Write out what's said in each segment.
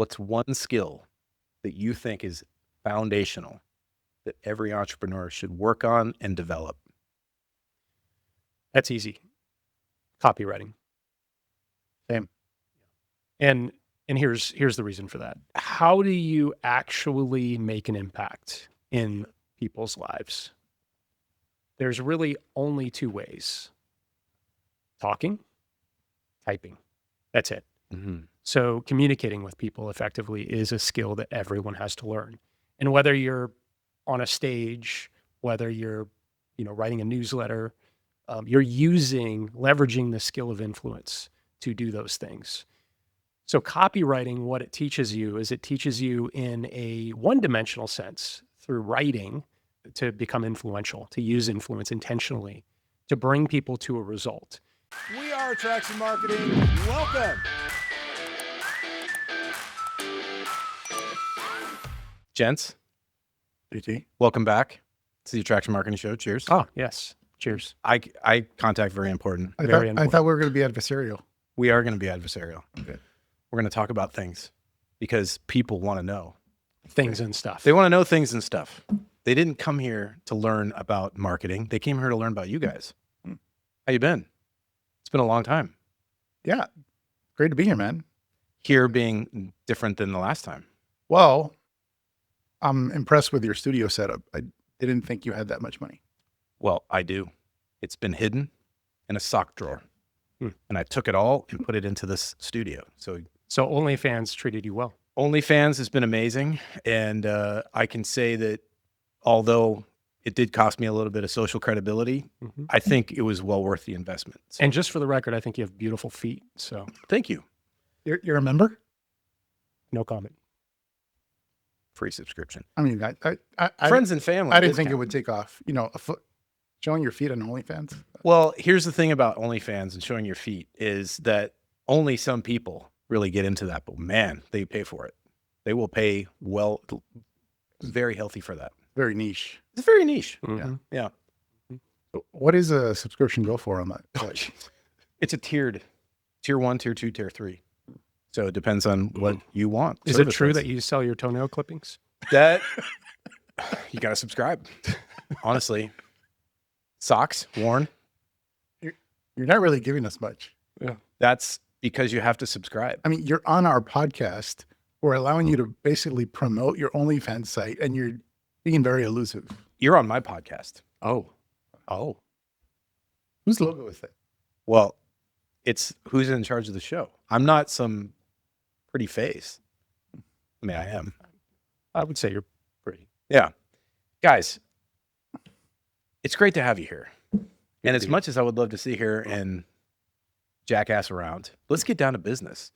What's one skill that you think is foundational that every entrepreneur should work on and develop? That's easy. Copywriting. Same. And here's the reason for that. How do you actually make an impact in people's lives? There's really only two ways. Talking, typing. That's it. Mm-hmm. So communicating with people effectively is a skill that everyone has to learn. And whether you're on a stage, whether you're, writing a newsletter, you're leveraging the skill of influence to do those things. So copywriting, what it teaches you is it teaches you in a one-dimensional sense through writing to become influential, to use influence intentionally, to bring people to a result. We are Attraction Marketing. Welcome. Gents, GT. welcome back to the Attraction Marketing Show. Cheers. Oh, yes. Cheers. I contact very important. I Very thought we were going to be adversarial. We are going to be adversarial. Okay. We're going to talk about things because people want to know. Things and stuff. They want to know things and stuff. They didn't come here to learn about marketing. They came here to learn about you guys. How you been? It's been a long time. Yeah. Great to be here, man. Here being different than the last time. Well, I'm impressed with your studio setup. I didn't think you had that much money. Well, I do. It's been hidden in a sock drawer. And I took it all and put it into this studio. So OnlyFans treated you well. OnlyFans has been amazing. And I can say that although it did cost me a little bit of social credibility, I think it was well worth the investment. So, And just for the record, I think you have beautiful feet. So thank you. You're a member? no comment. Free subscription. I mean, I Friends and family. I didn't think discount. it would take off. A foot showing your feet on OnlyFans. Well, here's the thing about OnlyFans and showing your feet is that only some people really get into that. But man, they pay for it. They will pay well, very healthy for that. Very niche. It's very niche. Mhm. Yeah. What is a subscription go for on that? It's a tiered, tier 1, tier 2, tier 3. So it depends on what you want. Is it true that you sell your toenail clippings? That you got to subscribe? Honestly, socks worn. You're not really giving us much. That's because you have to subscribe. I mean, you're on our podcast. We're allowing you to basically promote your OnlyFans site, and you're being very elusive. You're on my podcast. Oh. Whose logo is that? Well, it's who's in charge of the show. I'm not some pretty face. I mean, I am. I would say you're pretty. Yeah. Guys, it's great to have you here. And as much as I would love to sit here and jackass around, let's get down to business.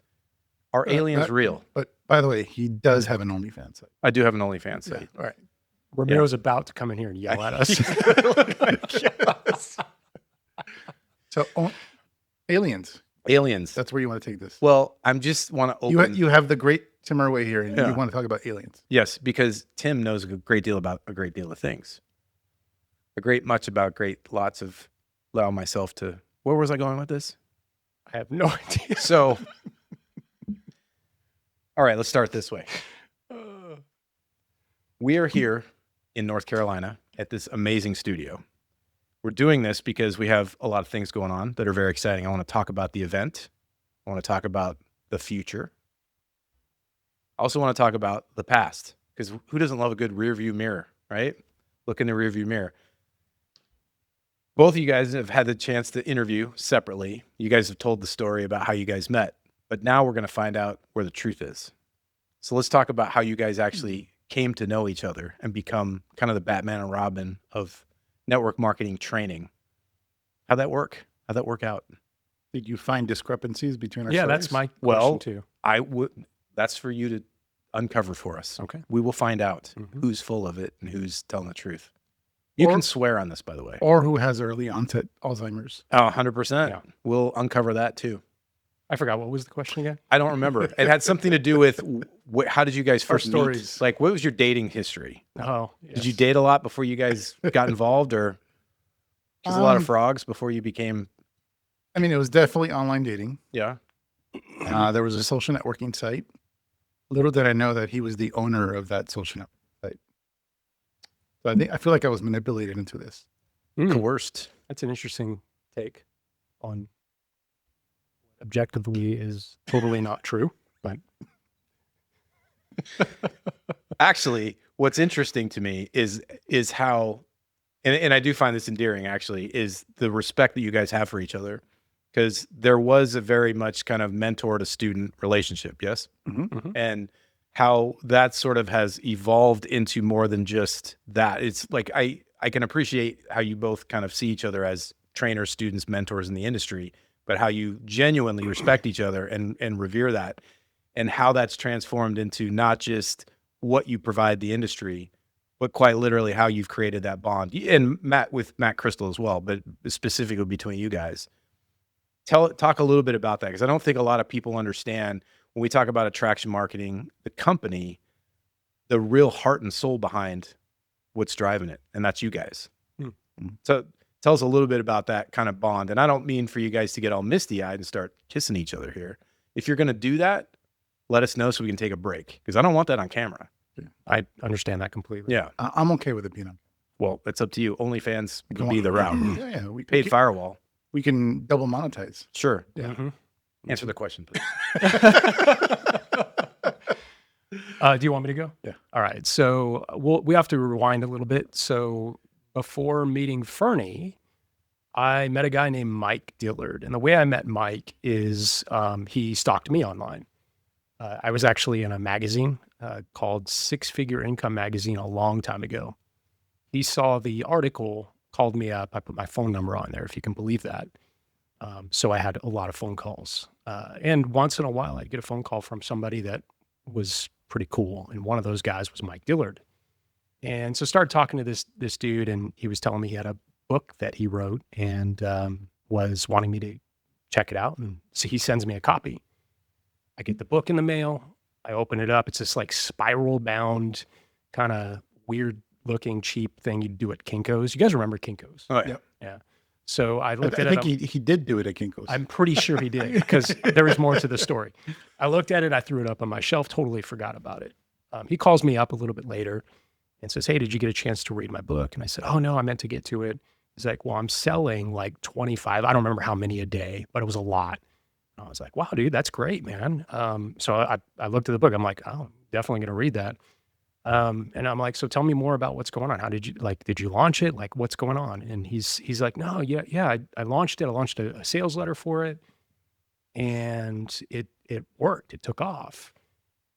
Are aliens real? But by the way, he does have an OnlyFans site. I do have an OnlyFans site. All right. Ramiro's about to come in here and yell at us. So aliens. Aliens. That's where you want to take this. Well, I'm just want to open. You have the great Tim Erway here, and Yeah. you want to talk about aliens. Yes, because Tim knows a great deal about a great deal of things. Lots of allow myself to. Where was I going with this? I have no idea. So, all right, let's start this way. We are here in North Carolina at this amazing studio. We're doing this because we have a lot of things going on that are very exciting. I want to talk about the event. I want to talk about the future. I also want to talk about the past, because who doesn't love a good rear view mirror, right? Look in the rear view mirror. Both of you guys have had the chance to interview separately. You guys have told the story about how you guys met, but now we're going to find out where the truth is. So let's talk about how you guys actually came to know each other and become kind of the Batman and Robin of network marketing training. How'd that work? How'd that work out? Did you find discrepancies between our Yeah, stories? that's my Well, question too. That's for you to uncover for us. Okay. We will find out Mhm. who's full of it and who's telling the truth. You Or- can swear on this, by the way. Or who has early onset Alzheimer's. Oh, 100%. Yeah. We'll uncover that too. I forgot, what was the question again? I don't remember. It had something to do with how did you guys Our first meet? stories. Like, what was your dating history? Oh, Did you date a lot before you guys got involved, or just a lot of Um, frogs before you became? I mean, it was definitely online dating. Yeah. There was a social networking site. Little did I know that he was the owner of that social network site. So I feel like I was manipulated into this. Coerced. That's an interesting take on objectively is totally not true, but Actually, what's interesting to me is how, and I do find this endearing actually, is the respect that you guys have for each other. Because there was a very much kind of mentor to student relationship, yes? And how that sort of has evolved into more than just that. It's like I can appreciate how you both kind of see each other as trainers, students, mentors in the industry, but how you genuinely respect each other and revere that, and how that's transformed into not just what you provide the industry, but quite literally how you've created that bond. And with Matt Crystal as well, but specifically between you guys. Talk a little bit about that, because I don't think a lot of people understand when we talk about attraction marketing, the company, the real heart and soul behind what's driving it, and that's you guys. So tell us a little bit about that kind of bond. And I don't mean for you guys to get all misty-eyed and start kissing each other here. If you're going to do that, let us know so we can take a break, because I don't want that on camera. I understand that completely. Yeah. I'm okay with it being on. Well, it's up to you. OnlyFans Go would be on. the route. Yeah, Paid firewall. we can double monetize. Sure. Yeah. Answer the question, please. Do you want me to go? Yeah. All right. So we have to rewind a little bit. So before meeting Ferny, I met a guy named Mike Dillard. And the way I met Mike is he stalked me online. I was actually in a magazine called Six Figure Income Magazine a long time ago. He saw the article, called me up. I put my phone number on there, if you can believe that. So I had a lot of phone calls. And once in a while, I'd get a phone call from somebody that was pretty cool. And one of those guys was Mike Dillard. And so started talking to this dude, and he was telling me he had a book that he wrote and was wanting me to check it out. And so he sends me a copy. I get the book in the mail. I open it up. It's this like spiral bound, kind of weird looking, cheap thing you'd do at Kinko's. You guys remember Kinko's? Oh, yeah. Yep. Yeah. So I looked I at think it. he did do it at Kinko's. I'm pretty sure he did, because there was more to the story. I looked at it. I threw it up on my shelf, totally forgot about it. He calls me up a little bit later and says, "Hey, did you get a chance to read my book?" And I said, "Oh, no, I meant to get to it." He's like, "Well, I'm selling like 25. I don't remember how many a day, but it was a lot." And I was like, "Wow, dude, that's great, man." So I looked at the book. I'm like, "Oh, definitely going to read that." And I'm like, "So tell me more about what's going on. How did you launch it? Like, what's going on?" And he's like, "No, yeah, I launched it. I launched a sales letter for it, and it worked. It took off."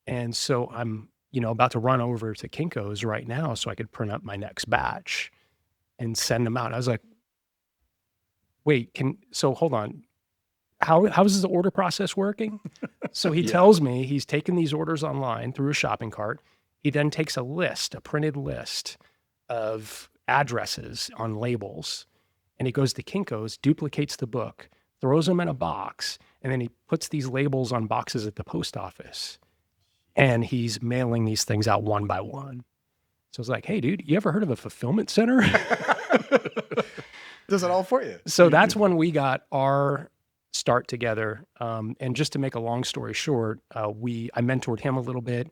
And so I'm, about to run over to Kinko's right now so I could print up my next batch and send them out. I was like, "Wait, so hold on. How is the order process working?" So he tells me he's taken these orders online through a shopping cart. He then takes a printed list of addresses on labels, and he goes to Kinko's, duplicates the book, throws them in a box, and then he puts these labels on boxes at the post office, and he's mailing these things out one by one. So I was like, "Hey, dude, you ever heard of a fulfillment center?" Does it all for you. So that's when we got our start together. And just to make a long story short, I mentored him a little bit.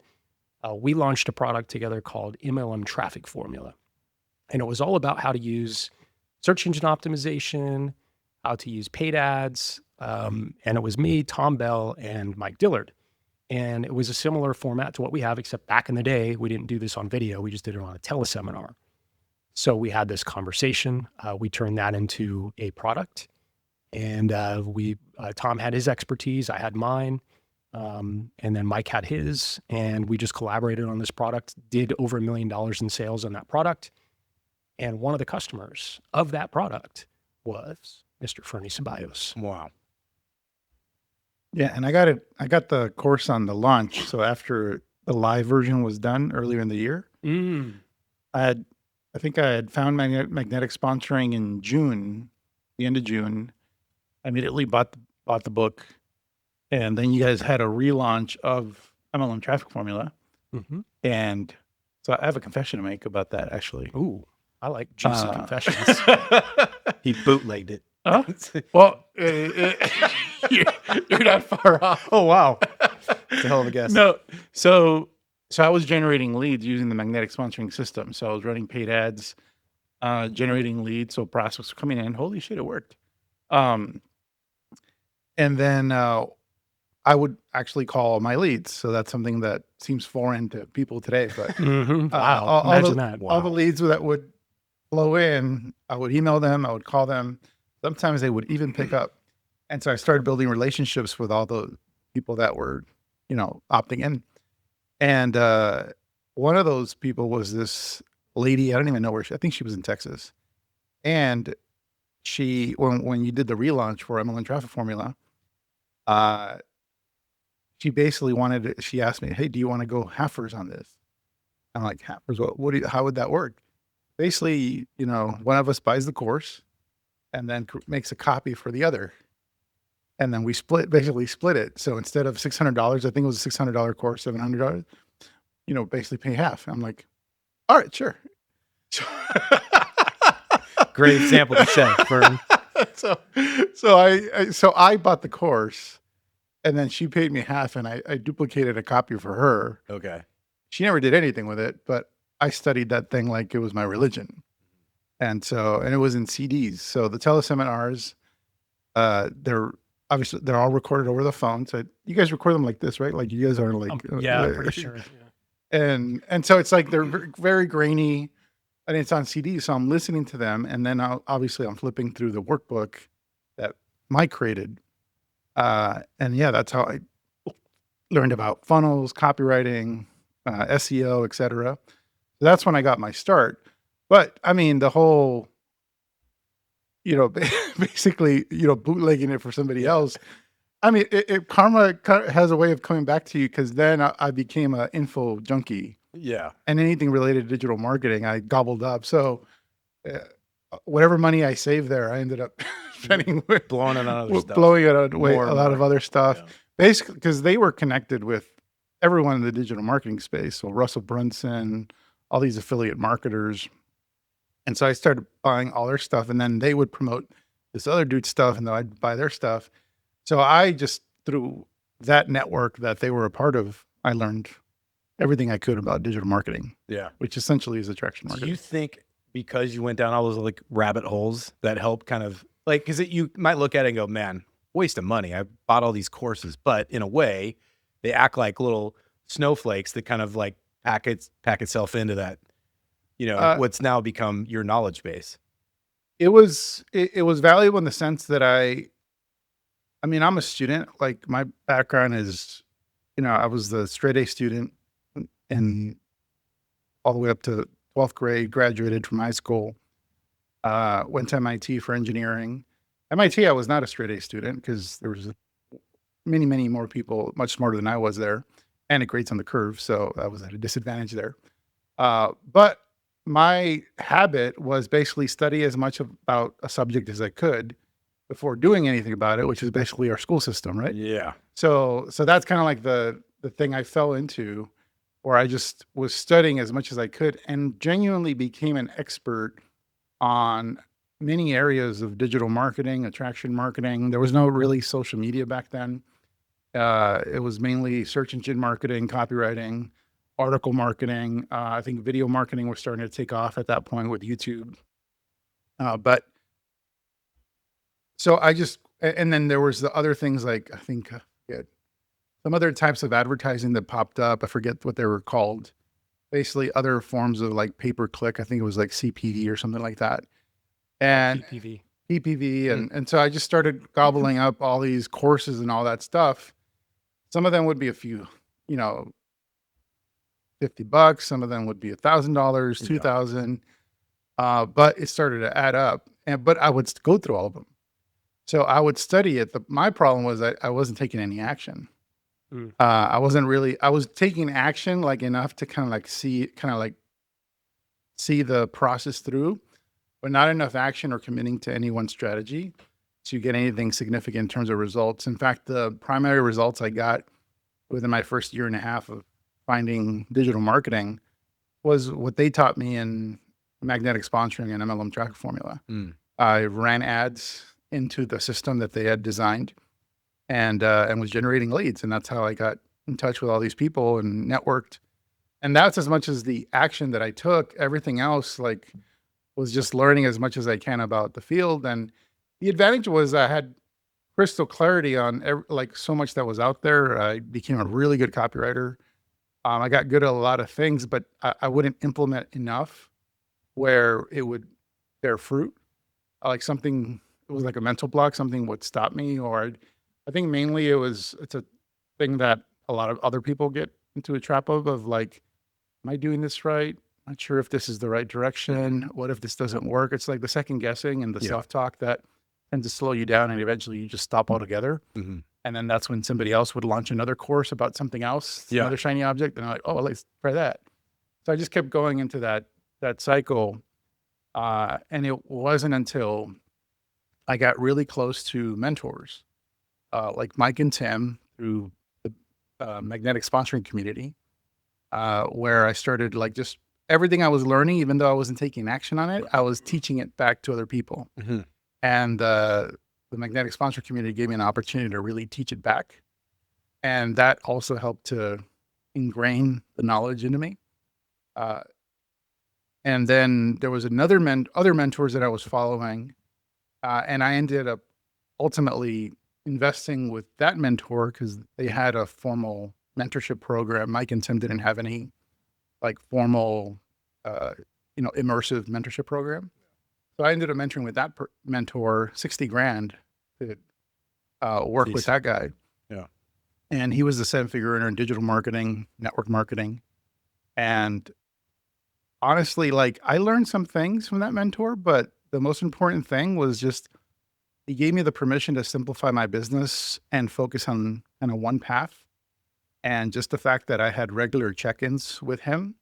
We launched a product together called MLM Traffic Formula. And it was all about how to use search engine optimization, how to use paid ads. And it was me, Tom Bell, and Mike Dillard. And it was a similar format to what we have, except back in the day, we didn't do this on video. We just did it on a teleseminar. So we had this conversation. We turned that into a product. And Tom had his expertise. I had mine. And then Mike had his, and we just collaborated on this product, did over $1 million in sales on that product. And one of the customers of that product was Mr. Ferny Ceballos. Wow. Yeah, and I got the course on the launch. So after the live version was done earlier in the year, I think I had found magnetic sponsoring in June, the end of June. I immediately bought the book, and then you guys had a relaunch of MLM Traffic Formula, and so I have a confession to make about that. Actually, Ooh, I like juicy confessions. He bootlegged it. Well, you're not far off. Oh, wow. It's a hell of a guess. No, so I was generating leads using the magnetic sponsoring system. So I was running paid ads, generating leads. So prospects were coming in. Holy shit, it worked. And then I would actually call my leads. So that's something that seems foreign to people today. But Wow, imagine that. all the leads that would flow in, I would email them, I would call them. Sometimes they would even pick up. And so I started building relationships with all the people that were, opting in. And one of those people was this lady. I don't even know where I think she was in Texas. And she, when you did the relaunch for MLM Traffic Formula, she basically she asked me, hey, do you want to go halfers on this? I'm like, halfers? How would that work? Basically, one of us buys the course and then makes a copy for the other. And then we basically split it. So instead of $600, I think it was a $600 course, $700, basically pay half. I'm like, all right, sure. Great example to set, Fern. So I bought the course, and then she paid me half, and I duplicated a copy for her. Okay. She never did anything with it, but I studied that thing like it was my religion. And it was in CDs. So the teleseminars, they're all recorded over the phone. So you guys record them like this, right? Like you guys are like, yeah, pretty sure. Yeah. And so it's like they're very grainy, and it's on CD. So I'm listening to them, and then obviously I'm flipping through the workbook that Mike created. And yeah, that's how I learned about funnels, copywriting, SEO, etc. So that's when I got my start. But I mean, the whole, basically, bootlegging it for somebody else. I mean, karma has a way of coming back to you, because then I became an info junkie. Yeah. And anything related to digital marketing, I gobbled up. So whatever money I saved there, I ended up spending blowing it on other stuff. Blowing it on a lot of other stuff. Yeah. Basically, because they were connected with everyone in the digital marketing space. So Russell Brunson, all these affiliate marketers. And so I started buying all their stuff, and then they would promote this other dude's stuff, and then I'd buy their stuff. So I just, through that network that they were a part of, I learned everything I could about digital marketing. Yeah. Which essentially is attraction marketing. Do you think because you went down all those like rabbit holes that helped kind of like, because you might look at it and go, man, waste of money. I bought all these courses, but in a way they act like little snowflakes that kind of like pack itself into that, what's now become your knowledge base. It was valuable in the sense that I mean, I'm a student. Like my background is, I was the straight A student and all the way up to 12th grade, graduated from high school, went to MIT for engineering. MIT, I was not a straight A student because there was many, many more people much smarter than I was there, and it grades on the curve. So I was at a disadvantage there. But my habit was basically study as much about a subject as I could before doing anything about it, which is basically our school system, right? Yeah. So that's kind of like the thing I fell into, where I just was studying as much as I could and genuinely became an expert on many areas of digital marketing, attraction marketing. There was no really social media back then. It was mainly search engine marketing, copywriting, article marketing. I think video marketing was starting to take off at that point with YouTube. But so and then there was the other things like, I think some other types of advertising that popped up. I forget what they were called. Basically other forms of like pay-per-click. I think it was like CPD or something like that. And PPV. And so I just started gobbling up all these courses and all that stuff. Some of them would be a few, $50. Some of them would be $1,000, $2,000. But it started to add up. But I would go through all of them. So I would study it. My problem was I wasn't taking any action. I was taking action like enough to kind of like see the process through, but not enough action or committing to any one strategy to get anything significant in terms of results. In fact, the primary results I got within my first year and a half of finding digital marketing was what they taught me in magnetic sponsoring and MLM Traffic Formula. I ran ads into the system that they had designed and was generating leads. And that's how I got in touch with all these people and networked. And that's as much as the action that I took. Everything else, like, was just learning as much as I can about the field. And the advantage was I had crystal clarity on like so much that was out there. I became a really good copywriter. I got good at a lot of things, but I wouldn't implement enough where it would bear fruit. Like something, it was like a mental block, something would stop me. Or I think mainly it's a thing that a lot of other people get into a trap of like, am I doing this right? Not sure if this is the right direction. What if this doesn't work? It's like the second guessing and the self-talk that tends to slow you down, and eventually you just stop altogether. Mm-hmm. And then that's when somebody else would launch another course about something else, another shiny object, and I'm like, oh, let's try that. So I just kept going into that cycle. And it wasn't until I got really close to mentors, like Mike and Tim through the magnetic sponsoring community, where I started like just everything I was learning, even though I wasn't taking action on it, I was teaching it back to other people. Mm-hmm. And the magnetic sponsor community gave me an opportunity to really teach it back. And that also helped to ingrain the knowledge into me. And then there was other mentors that I was following. And I ended up ultimately investing with that mentor because they had a formal mentorship program. Mike and Tim didn't have any like formal, immersive mentorship program. So I ended up mentoring with that mentor, 60 grand to work with that guy. Yeah. And he was the 7-figure earner in digital marketing, network marketing. And honestly, like I learned some things from that mentor, but the most important thing was just he gave me the permission to simplify my business and focus on kind of one path. And just the fact that I had regular check-ins with him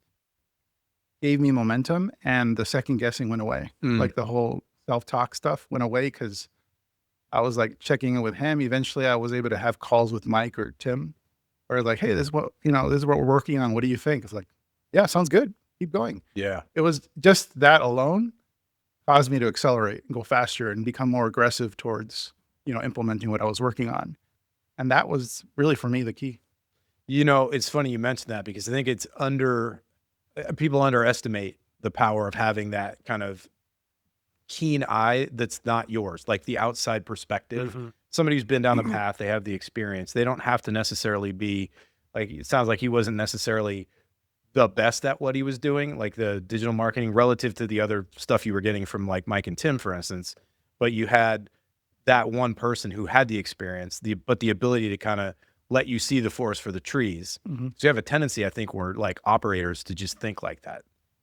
gave me momentum, and the second guessing went away. Like the whole self-talk stuff went away because I was like checking in with him. Eventually I was able to have calls with Mike or Tim or like, hey, this is what we're working on. What do you think? It's like, yeah, sounds good. Keep going. Yeah. It was just that alone caused me to accelerate and go faster and become more aggressive towards, implementing what I was working on. And that was really for me the key. It's funny you mentioned that because I think people underestimate the power of having that kind of keen eye that's not yours, like the outside perspective. Mm-hmm. Somebody who's been down the path, they have the experience. They don't have to necessarily be like, it sounds like he wasn't necessarily the best at what he was doing, like the digital marketing relative to the other stuff you were getting from like Mike and Tim, for instance. But you had that one person who had the experience, but the ability to kind of let you see the forest for the trees. Mm-hmm. So you have a tendency, I think, we're like operators to just think like that.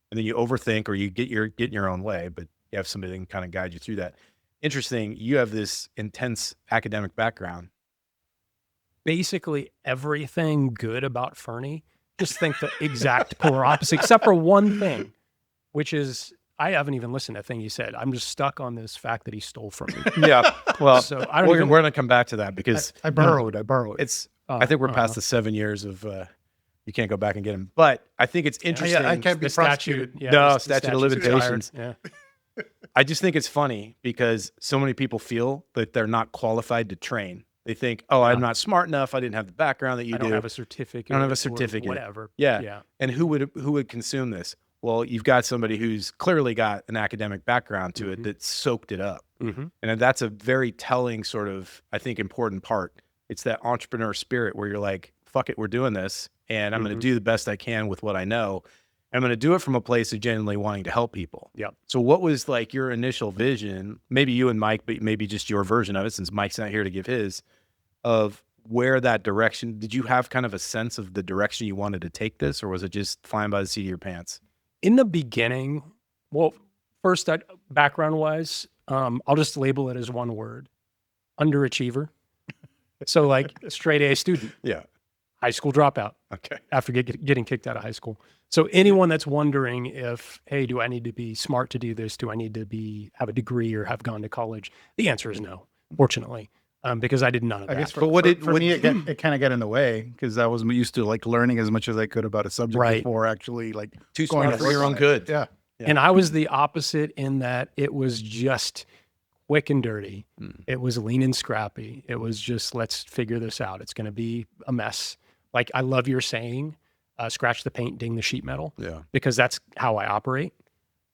And then you overthink or you get in your own way, but you have somebody that can kind of guide you through that. Interesting. You have this intense academic background. Basically everything good about Ferny, just think the exact polar opposite, except for one thing, which is I haven't even listened to a thing you said. I'm just stuck on this fact that he stole from me. Yeah. Well, So we're going to come back to that because I borrowed. it's, I think we're past the 7 years of, you can't go back and get him. But I think it's interesting. I can't be the prosecuted. statute. Yeah, No, the statute of statute's limitations. expired. Yeah. I just think it's funny because so many people feel that they're not qualified to train. They think, oh, I'm not smart enough. I didn't have the background that you I do. don't have a certificate. I don't have a or certificate. Whatever. Yeah. Yeah. And who would consume this? Well, you've got somebody who's clearly got an academic background to it that soaked it up. Mm-hmm. And that's a very telling sort of, I think, important part. It's that entrepreneur spirit where you're like, fuck it, we're doing this. And I'm going to do the best I can with what I know. I'm going to do it from a place of genuinely wanting to help people. Yeah. So what was like your initial vision, maybe you and Mike, but maybe just your version of it, since Mike's not here to give his, of where that direction, did you have kind of a sense of the direction you wanted to take this, or was it just flying by the seat of your pants? In the beginning, well, first, background-wise, I'll just label it as one word: underachiever. So, like, straight A student, Yeah. high school dropout Okay. after getting kicked out of high school. So, anyone that's wondering if, hey, do I need to be smart to do this? Do I need to have a degree or have gone to college? The answer is no, fortunately, because I did none of that. I guess for me, it kind of got in the way because I was used to like learning as much as I could about a subject Right. before actually like Too going smart to for your work own on it. good. Yeah. And I was the opposite in that it was just quick and dirty. It was lean and scrappy. It was just, let's figure this out. It's going to be a mess, Like, I love your saying, scratch the paint, ding the sheet metal, Yeah. because that's how I operate.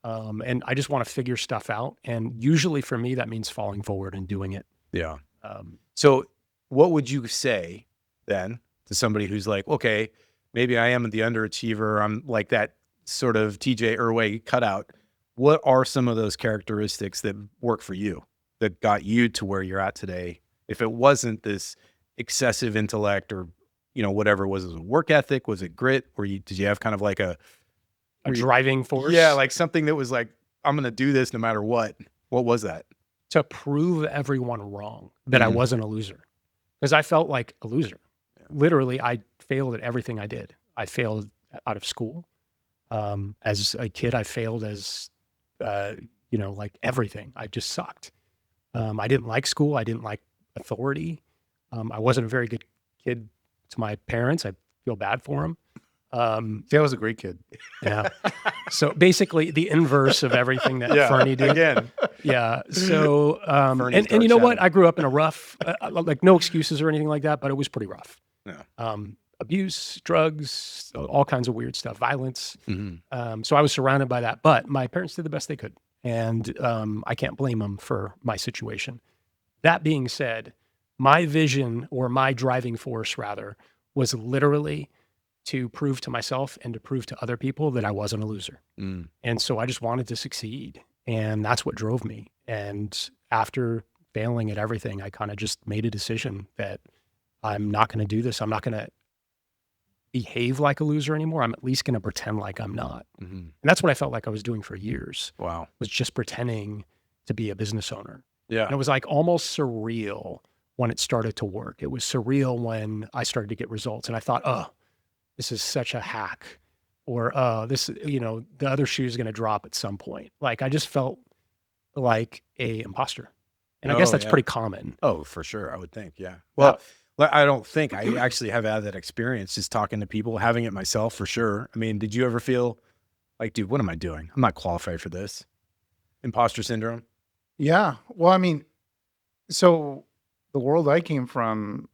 And I just want to figure stuff out. And usually for me, that means falling forward and doing it. Yeah. Um, So what would you say then to somebody who's like, okay, maybe I am the underachiever. I'm like that sort of TJ Erway cutout. What are some of those characteristics that work for you that got you to where you're at today? If it wasn't this excessive intellect or, whatever, was it work ethic? Was it grit? Or did you have kind of like a driving force? Yeah, like something that was like, I'm going to do this no matter what. What was that? To prove everyone wrong that I wasn't a loser, because I felt like a loser. Literally, I failed at everything I did. I failed out of school. As a kid, I failed as, like everything. I just sucked. I didn't like school. I didn't like authority. I wasn't a very good kid to my parents. I feel bad for them. See, I was a great kid. Yeah. So basically the inverse of everything that Ferny did. Again. Yeah. So, Ferny's and you know dark what? shadow. I grew up in a rough, like no excuses or anything like that, but it was pretty rough. Yeah. Abuse, drugs, all kinds of weird stuff, violence. Mm-hmm. So I was surrounded by that, but my parents did the best they could. And I can't blame them for my situation. That being said, my vision, or my driving force rather, was literally to prove to myself and to prove to other people that I wasn't a loser. Mm. And so I just wanted to succeed. And that's what drove me. And after failing at everything, I kind of just made a decision that I'm not going to do this. I'm not going to behave like a loser anymore. I'm at least going to pretend like I'm not. Mm-hmm. And that's what I felt like I was doing for years, Wow. was just pretending to be a business owner. Yeah. And it was like almost surreal when it started to work. It was surreal when I started to get results. And I thought, oh, this is such a hack, or this, the other shoe is going to drop at some point. Like, I just felt like a imposter. And I guess that's pretty common. Oh, for sure. I would think. Yeah. Well, I don't think I actually have had that experience, just talking to people, having it myself for sure. I mean, did you ever feel like, dude, what am I doing? I'm not qualified for this. Imposter syndrome. Yeah. Well, I mean, so the world I came from,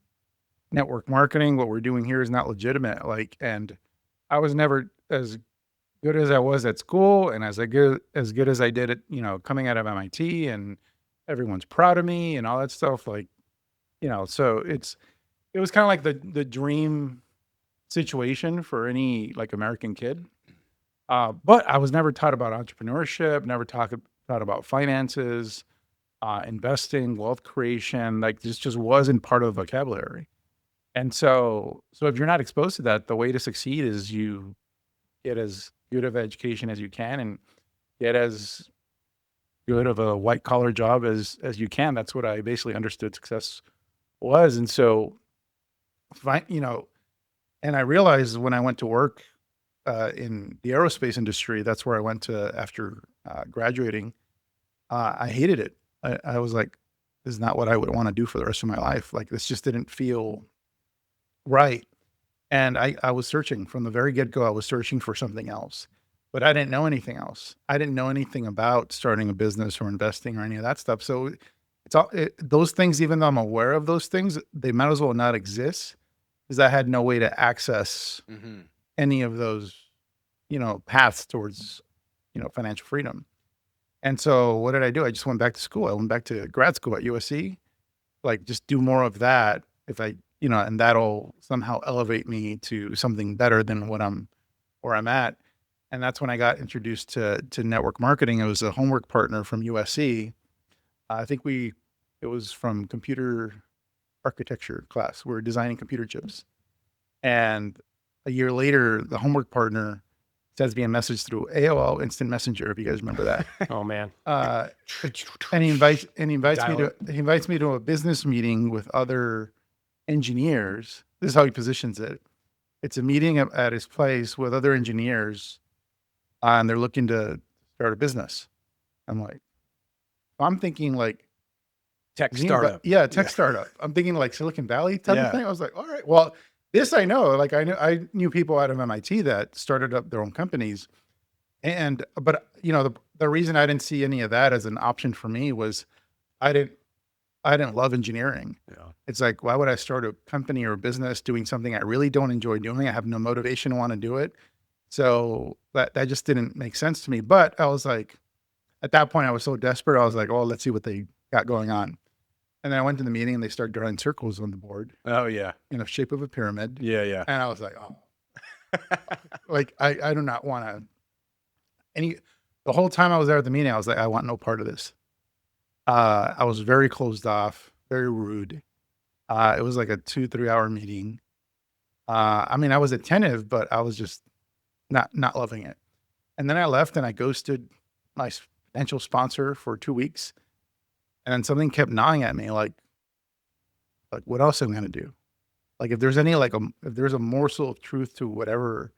network marketing, what we're doing here is not legitimate. Like, and I was never as good as I was at school, and as good as I did at, coming out of MIT, and everyone's proud of me and all that stuff. Like, so it was kind of like the dream situation for any like American kid. But I was never taught about entrepreneurship, never taught about finances, investing, wealth creation. Like, this just wasn't part of the vocabulary. And so if you're not exposed to that, the way to succeed is you get as good of education as you can and get as good of a white collar job as you can. That's what I basically understood success was. And so, and I realized when I went to work in the aerospace industry, that's where I went to after graduating. I hated it. I was like, this is not what I would want to do for the rest of my life. Like, this just didn't feel right. And I was searching from the very get-go. I was searching for something else, but I didn't know anything else. I didn't know anything about starting a business or investing or any of that stuff. So those things, even though I'm aware of those things, they might as well not exist, because I had no way to access any of those, paths towards, financial freedom. And so what did I do? I just went back to school. I went back to grad school at USC, like, just do more of that. If I, and that'll somehow elevate me to something better than where I'm at. And that's when I got introduced to network marketing. It was a homework partner from USC. I think it was from computer architecture class. We were designing computer chips. And a year later, the homework partner sends me a message through AOL Instant Messenger, if you guys remember that. Oh man. And he invites me to a business meeting with other engineers. This is how he positions it. It's a meeting at his place with other engineers, and they're looking to start a business. I'm thinking like Tech startup. Tech startup. I'm thinking like Silicon Valley type of thing. I was like, all right, well, this I know. Like, I knew people out of MIT that started up their own companies, but the reason I didn't see any of that as an option for me was I didn't I didn't love engineering. Yeah. It's like, why would I start a company or a business doing something I really don't enjoy doing? I have no motivation to want to do it. So that just didn't make sense to me. But I was like, at that point, I was so desperate. I was like, oh, let's see what they got going on. And then I went to the meeting and they started drawing circles on the board Oh yeah. in the shape of a pyramid. Yeah. And I was like, oh, like I do not want to. The whole time I was there at the meeting, I was like, I want no part of this. I was very closed off, very rude. It was like a 2-3 hour meeting. I mean, I was attentive, but I was just not loving it. And then I left and I ghosted my potential sponsor for 2 weeks. And then something kept gnawing at me, like what else am I going to do? Like if there's any, if there's a morsel of truth to whatever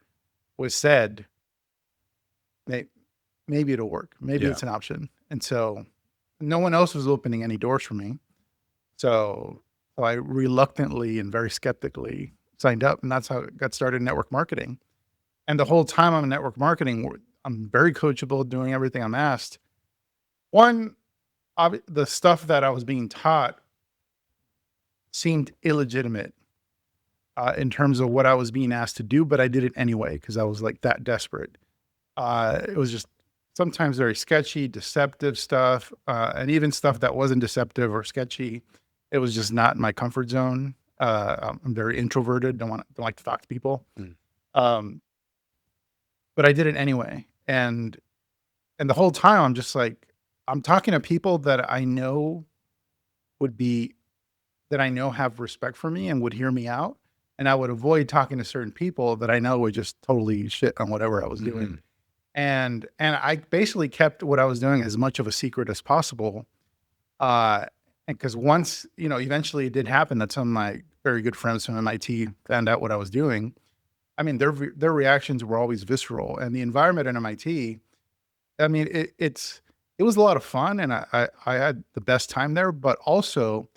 was said, maybe it'll work. Maybe it's an option. And so no one else was opening any doors for me. So I reluctantly and very skeptically signed up, and that's how it got started in network marketing. And the whole time I'm in network marketing, I'm very coachable, doing everything I'm asked. The stuff that I was being taught seemed illegitimate in terms of what I was being asked to do, but I did it anyway because I was like that desperate. It was just sometimes very sketchy, deceptive stuff, and even stuff that wasn't deceptive or sketchy. It was just not in my comfort zone. I'm very introverted, don't like to talk to people. But I did it anyway. And the whole time I'm just like, I'm talking to people that I know have respect for me and would hear me out. And I would avoid talking to certain people that I know would just totally shit on whatever I was doing. And I basically kept what I was doing as much of a secret as possible. And because once, eventually it did happen that some of my very good friends from MIT found out what I was doing. I mean, their reactions were always visceral, and the environment at MIT, I mean, it was a lot of fun, and I had the best time there. But also,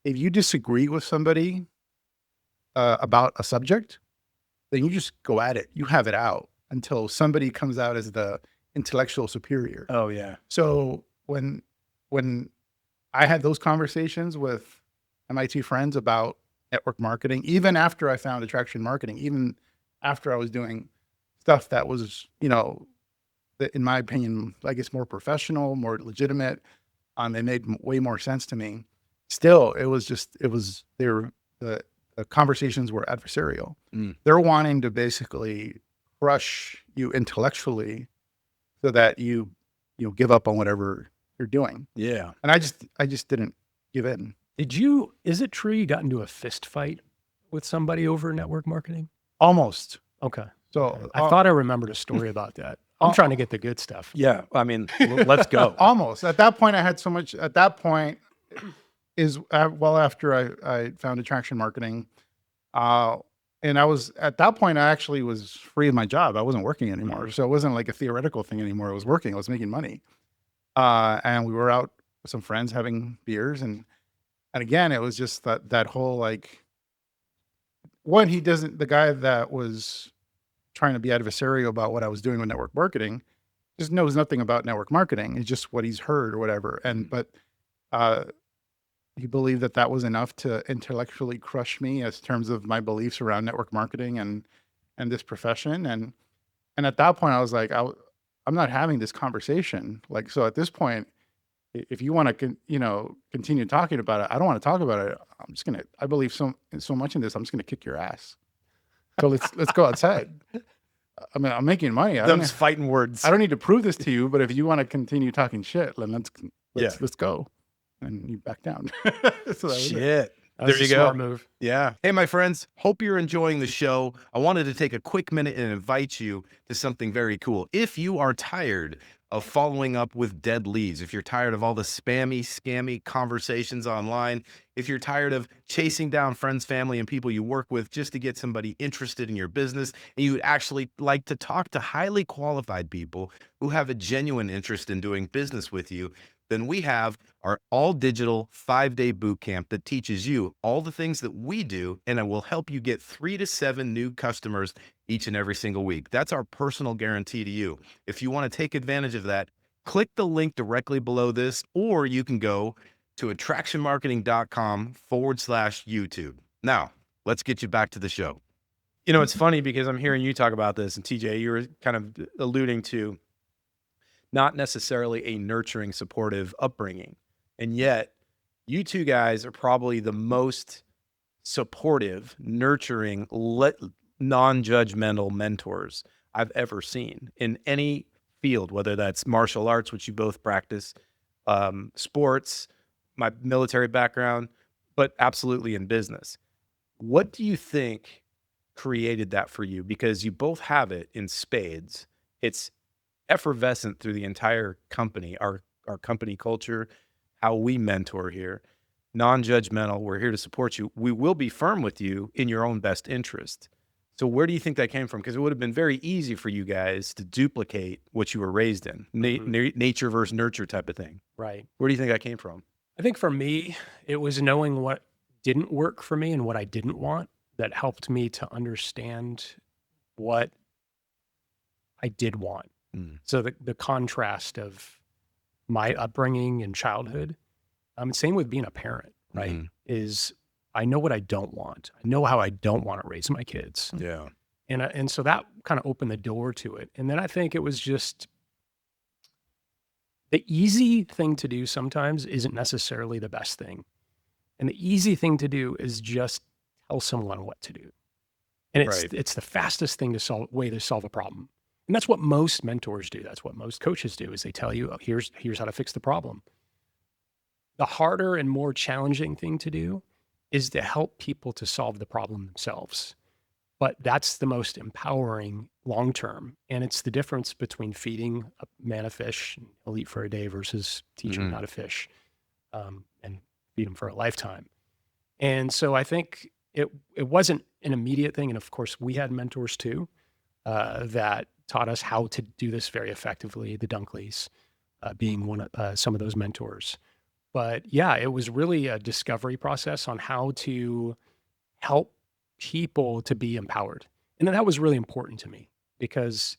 if you disagree with somebody about a subject, then you just go at it. You have it out until somebody comes out as the intellectual superior. Oh yeah. So when I had those conversations with MIT friends about network marketing, even after I found attraction marketing, even after I was doing stuff that was, in my opinion, I guess more professional, more legitimate, they made way more sense to me. Still, the conversations were adversarial. They're wanting to basically crush you intellectually so that you give up on whatever you're doing. Yeah. And I just didn't give in. Is it true you got into a fist fight with somebody over network marketing? Almost. Okay. So I thought I remembered a story about that. I'm trying to get the good stuff. Yeah. I mean, let's go. Almost. At that point, I had so much. At that point, well after I found attraction marketing, and at that point, I actually was free of my job. I wasn't working anymore, so it wasn't like a theoretical thing anymore. I was working. I was making money, and we were out with some friends having beers, and again, it was just that whole like. The guy that was trying to be adversarial about what I was doing with network marketing just knows nothing about network marketing. It's just what he's heard or whatever. But he believed that was enough to intellectually crush me as terms of my beliefs around network marketing and this profession. And at that point I was like, I'm not having this conversation. Like, so at this point, if you want to, continue talking about it, I don't want to talk about it. I believe so much in this. I'm just going to kick your ass. So let's go outside. I mean, I'm making money. Those fighting words. I don't need to prove this to you, but if you want to continue talking shit, then let's go. And you back down. So Shit. There you go. Smart move. Yeah. Hey, my friends, hope you're enjoying the show. I wanted to take a quick minute and invite you to something very cool. If you are tired of following up with dead leads, if you're tired of all the spammy, scammy conversations online, if you're tired of chasing down friends, family, and people you work with just to get somebody interested in your business, and you would actually like to talk to highly qualified people who have a genuine interest in doing business with you, then we have our all-digital 5-day boot camp that teaches you all the things that we do, and it will help you get 3 to 7 new customers each and every single week. That's our personal guarantee to you. If you want to take advantage of that, click the link directly below this, or you can go to attractionmarketing.com/YouTube. Now, let's get you back to the show. You know, it's funny because I'm hearing you talk about this, and TJ, you were kind of alluding to not necessarily a nurturing, supportive upbringing. And yet, you two guys are probably the most supportive, nurturing, non-judgmental mentors I've ever seen in any field, whether that's martial arts, which you both practice, sports, my military background, but absolutely in business. What do you think created that for you? Because you both have it in spades. It's effervescent through the entire company, our company culture, how we mentor here, non-judgmental. We're here to support you. We will be firm with you in your own best interest. So where do you think that came from? Because it would have been very easy for you guys to duplicate what you were raised in, nature versus nurture type of thing. Right. Where do you think that came from? I think for me, it was knowing what didn't work for me and what I didn't want that helped me to understand what I did want. So the contrast of my upbringing and childhood, same with being a parent, right? Is I know what I don't want. I know how I don't want to raise my kids. Yeah. And so that kind of opened the door to it. And then I think it was just the easy thing to do sometimes isn't necessarily the best thing. And the easy thing to do is just tell someone what to do. And it's the fastest thing to way to solve a problem. And that's what most mentors do. That's what most coaches do is they tell you, oh, here's how to fix the problem. The harder and more challenging thing to do is to help people to solve the problem themselves. But that's the most empowering long-term. And it's the difference between feeding a man a fish and he'll eat for a day versus teaching him how to fish and feed him for a lifetime. And so I think it wasn't an immediate thing. And of course, we had mentors too that taught us how to do this very effectively, the Dunkleys being some of those mentors. But yeah, it was really a discovery process on how to help people to be empowered. And then that was really important to me because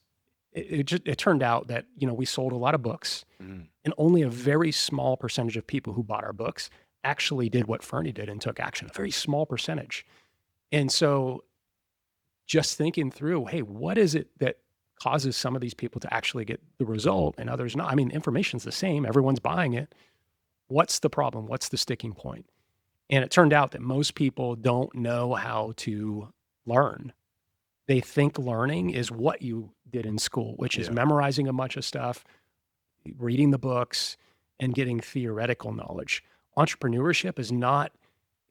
it turned out that, we sold a lot of books and only a very small percentage of people who bought our books actually did what Ferny did and took action, a very small percentage. And so just thinking through, hey, what is it that causes some of these people to actually get the result and others not? I mean, information's the same. Everyone's buying it. What's the problem? What's the sticking point? And it turned out that most people don't know how to learn. They think learning is what you did in school, which is memorizing a bunch of stuff, reading the books, and getting theoretical knowledge. Entrepreneurship is not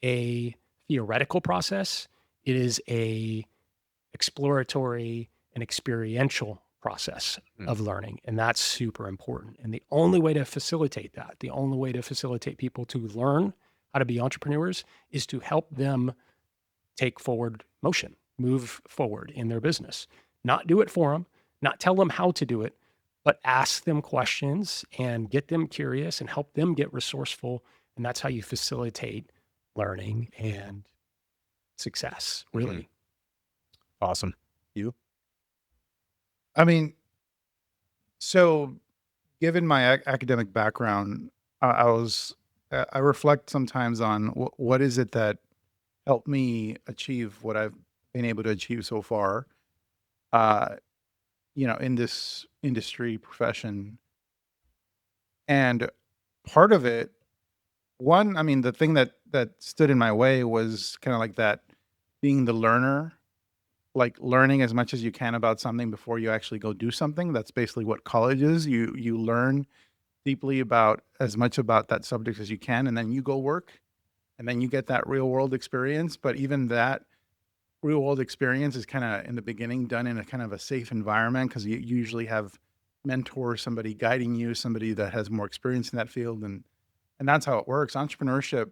a theoretical process. It is a exploratory and experiential process of learning. And that's super important. And the only way to facilitate that, the only way to facilitate people to learn how to be entrepreneurs is to help them take forward motion, move forward in their business. Not do it for them, not tell them how to do it, but ask them questions and get them curious and help them get resourceful. And that's how you facilitate learning and success, really. Awesome. You? I mean, so given my academic background, I reflect sometimes on what is it that helped me achieve what I've been able to achieve so far, in this industry profession. And part of it, the thing that stood in my way was kind of like that being the learner, like learning as much as you can about something before you actually go do something. That's basically what college is. You learn deeply about as much about that subject as you can, and then you go work, and then you get that real world experience. But even that real world experience is kind of in the beginning done in a kind of a safe environment because you usually have mentors, somebody guiding you, somebody that has more experience in that field, and that's how it works. Entrepreneurship,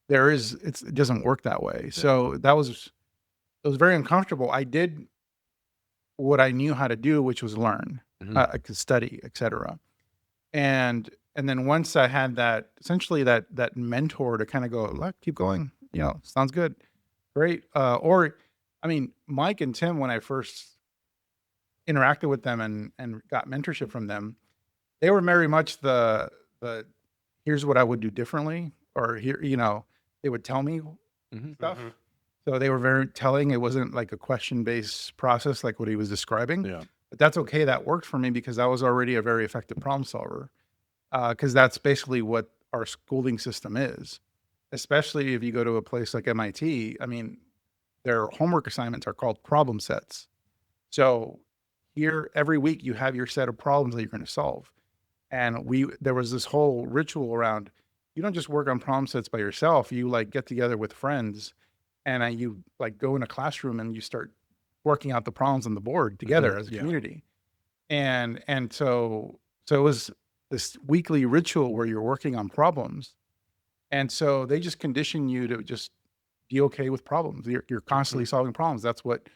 it doesn't work that way. Yeah. So it was very uncomfortable. I did what I knew how to do, which was learn, I could study, etc. And then once I had that, essentially that mentor to kind of go, look, keep going, sounds good, great. Mike and Tim, when I first interacted with them and got mentorship from them, they were very much the here's what I would do differently, or here, they would tell me stuff. Mhm. So they were very telling. It wasn't like a question-based process like what he was describing. Yeah. But that's okay. That worked for me because I was already a very effective problem solver. Because that's basically what our schooling system is. Especially if you go to a place like MIT, I mean, their homework assignments are called problem sets. So here, every week, you have your set of problems that you're going to solve. And there was this whole ritual around, you don't just work on problem sets by yourself. You like get together with friends and you like go in a classroom and you start working out the problems on the board together as a community. And so it was this weekly ritual where you're working on problems. And so they just condition you to just be okay with problems. You're constantly solving problems. That's what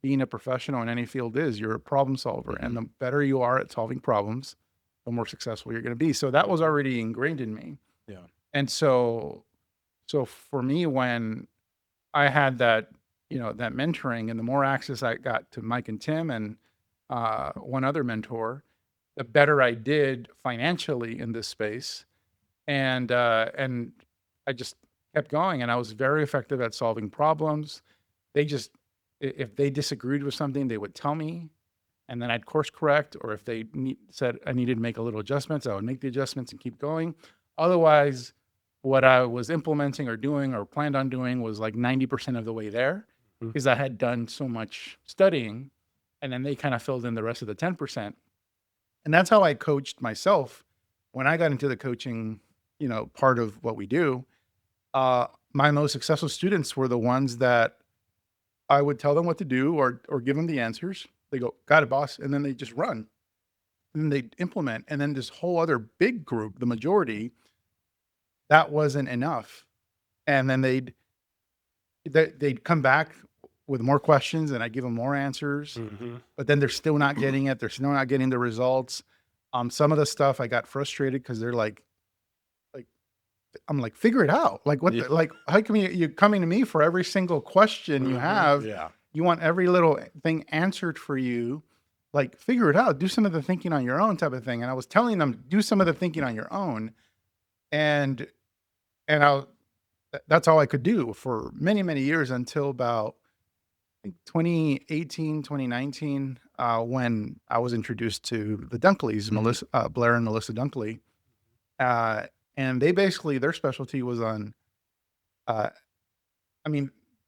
being a professional in any field is. You're a problem solver. And the better you are at solving problems, the more successful you're going to be. So that was already ingrained in me. Yeah. And so for me, when I had that, that mentoring, and the more access I got to Mike and Tim and one other mentor, the better I did financially in this space. And I just kept going, and I was very effective at solving problems. If they disagreed with something, they would tell me, and then I'd course correct, or if they said I needed to make a little adjustments, I would make the adjustments and keep going. Otherwise, what I was implementing or doing or planned on doing was like 90% of the way there, because I had done so much studying, and then they kind of filled in the rest of the 10%. And that's how I coached myself when I got into the coaching, part of what we do. My most successful students were the ones that I would tell them what to do or give them the answers. They go, got it, boss. And then they just run. And then they implement. And then this whole other big group, the majority, that wasn't enough. And then they'd come back with more questions, and I give them more answers. But then they're still not getting it. They're still not getting the results. Some of the stuff I got frustrated because they're like, I'm like, figure it out. Like, what? Like, how come you're coming to me for every single question you have? Yeah. You want every little thing answered for you. Like, figure it out. Do some of the thinking on your own, type of thing. And I was telling them, do some of the thinking on your own. And that's all I could do for many, many years until about 2018, 2019, when I was introduced to the Dunkleys, Blair and Melissa Dunkley. And they basically, their specialty was on,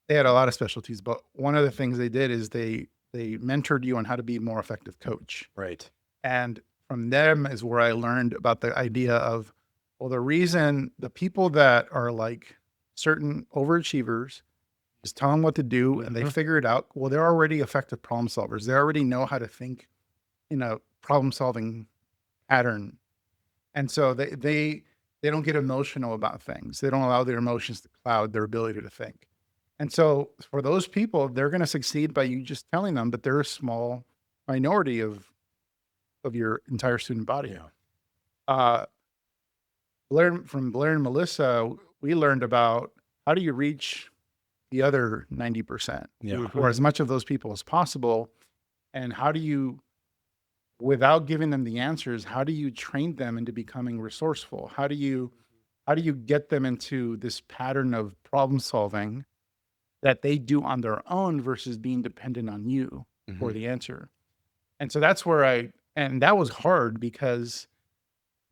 they had a lot of specialties, but one of the things they did is they mentored you on how to be a more effective coach. Right. And from them is where I learned about the idea of, well, the reason the people that are like certain overachievers, just tell them what to do and they figure it out. Well, they're already effective problem solvers. They already know how to think in a problem solving pattern. And so they don't get emotional about things. They don't allow their emotions to cloud their ability to think. And so for those people, they're going to succeed by you just telling them, but they're a small minority of your entire student body. Yeah. From Blair and Melissa, we learned about how do you reach the other 90%, or as much of those people as possible, and how do you, without giving them the answers, how do you train them into becoming resourceful? How do you get them into this pattern of problem solving that they do on their own versus being dependent on you for the answer? And so that's where and that was hard because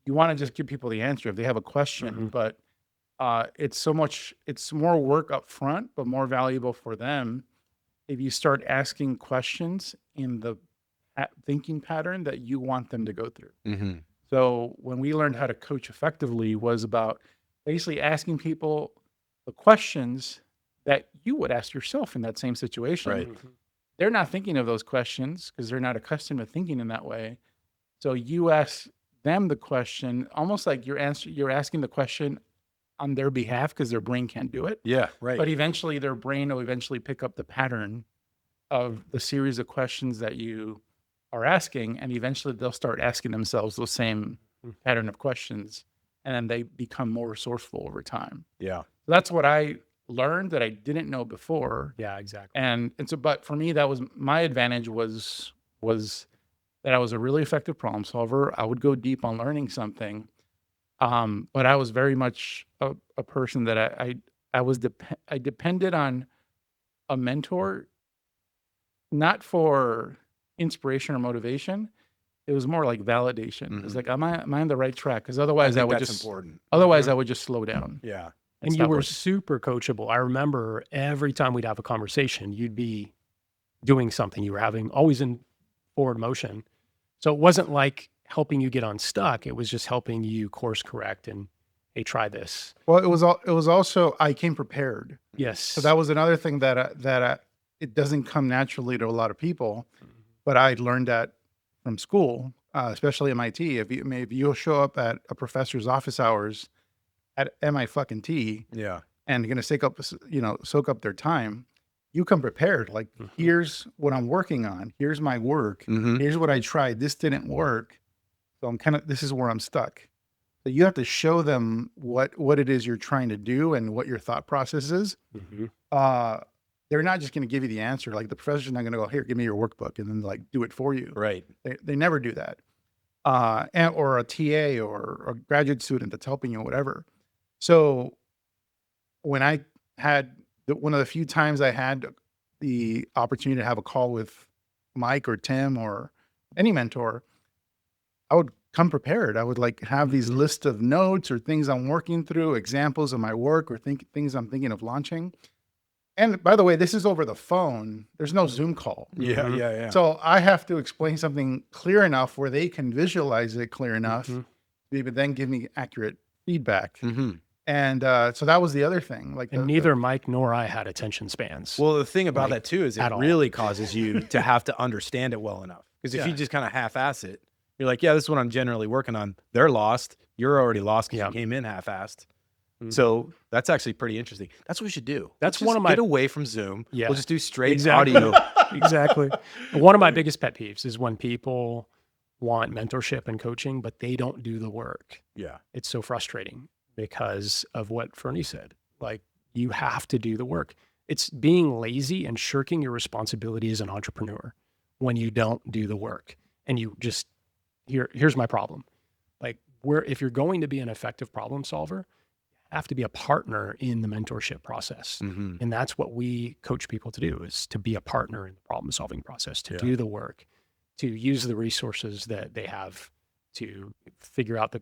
you want to just give people the answer if they have a question, but it's more work up front, but more valuable for them if you start asking questions in the thinking pattern that you want them to go through. So when we learned how to coach effectively was about basically asking people the questions that you would ask yourself in that same situation. Right. They're not thinking of those questions because they're not accustomed to thinking in that way. So you ask them the question, almost like you're asking the question on their behalf because their brain can't do it. Yeah. Right. But eventually their brain will eventually pick up the pattern of the series of questions that you are asking, and eventually they'll start asking themselves those same pattern of questions, and then they become more resourceful over time. Yeah. So that's what I learned that I didn't know before. Yeah, exactly. And so, but for me, that was my advantage was that I was a really effective problem solver. I would go deep on learning something. But I was very much a person that I depended on a mentor, not for inspiration or motivation. It was more like validation. It's like, am I on the right track? Because otherwise, I think would that's just important. otherwise I would just slow down. Yeah. And you stop were working. super coachable. I remember every time we'd have a conversation, you'd be doing something. You were having always in forward motion. So it wasn't like helping you get unstuck. It was just helping you course correct and, hey, try this. Well, it was also I came prepared. Yes. So that was another thing that it doesn't come naturally to a lot of people, but I learned that from school, especially MIT. If you show up at a professor's office hours at MIT, Yeah. and you're going to soak up their time, you come prepared. Like, here's what I'm working on. Here's my work. Here's what I tried. This didn't work. So this is where I'm stuck. So you have to show them what it is you're trying to do and what your thought process is. They're not just going to give you the answer. Like, the professor's not going to go, here, give me your workbook, and then like do it for you. Right. They never do that. Or a TA or a graduate student that's helping you or whatever. So when I had one of the few times I had the opportunity to have a call with Mike or Tim or any mentor, I would come prepared. I would like have these lists of notes or things I'm working through, examples of my work or things I'm thinking of launching. And by the way, this is over the phone. There's no Zoom call. Yeah. Yeah. So I have to explain something clear enough where they can visualize it clear enough to even then give me accurate feedback. And so that was the other thing. Like, and neither Mike nor I had attention spans. Well, the thing about Like, that too is it at all. really causes you to have to understand it well enough. Because if Yeah. you just kind of half-ass it, you're like, yeah, this is what I'm generally working on. They're lost. You're already lost because you came in half-assed. So that's actually pretty interesting. That's what we should do. That's Let's one just of my- get away from Zoom. Yeah. We'll just do straight Exactly. audio. Exactly. One of my biggest pet peeves is when people want mentorship and coaching, but they don't do the work. Yeah. It's so frustrating because of what Ferny said. Like, you have to do the work. It's being lazy and shirking your responsibility as an entrepreneur when you don't do the work. And you just, here's my problem. Like, if you're going to be an effective problem solver, you have to be a partner in the mentorship process. And that's what we coach people to do, is to be a partner in the problem solving process, to do the work, to use the resources that they have to figure out the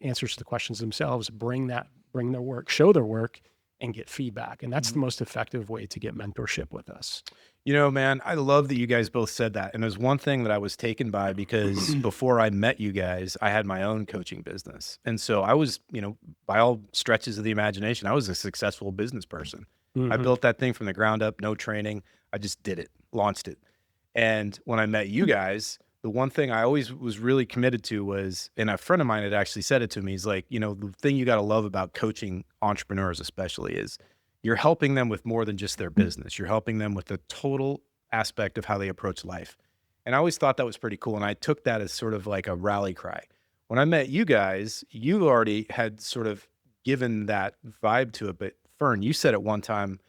answers to the questions themselves, bring their work, show their work, and get feedback. And that's the most effective way to get mentorship with us. You know, man, I love that you guys both said that. And there's one thing that I was taken by, because before I met you guys, I had my own coaching business. And so I was, by all stretches of the imagination, I was a successful business person. I built that thing from the ground up, no training. I just did it, launched it. And when I met you guys, the one thing I always was really committed to was, and a friend of mine had actually said it to me, he's like, the thing you got to love about coaching entrepreneurs especially is you're helping them with more than just their business. You're helping them with the total aspect of how they approach life. And I always thought that was pretty cool. And I took that as sort of like a rally cry. When I met you guys, you already had sort of given that vibe to it. But Fern, you said it one time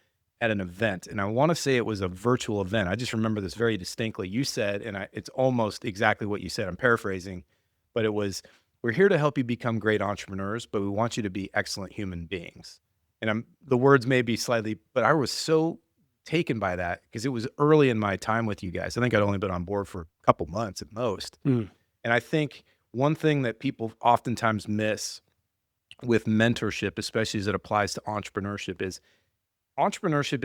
at an event, and I want to say it was a virtual event. I just remember this very distinctly. You said, and it's almost exactly what you said. I'm paraphrasing, but it was, we're here to help you become great entrepreneurs, but we want you to be excellent human beings. And the words may be slightly, but I was so taken by that because it was early in my time with you guys. I think I'd only been on board for a couple months at most. And I think one thing that people oftentimes miss with mentorship, especially as it applies to entrepreneurship, is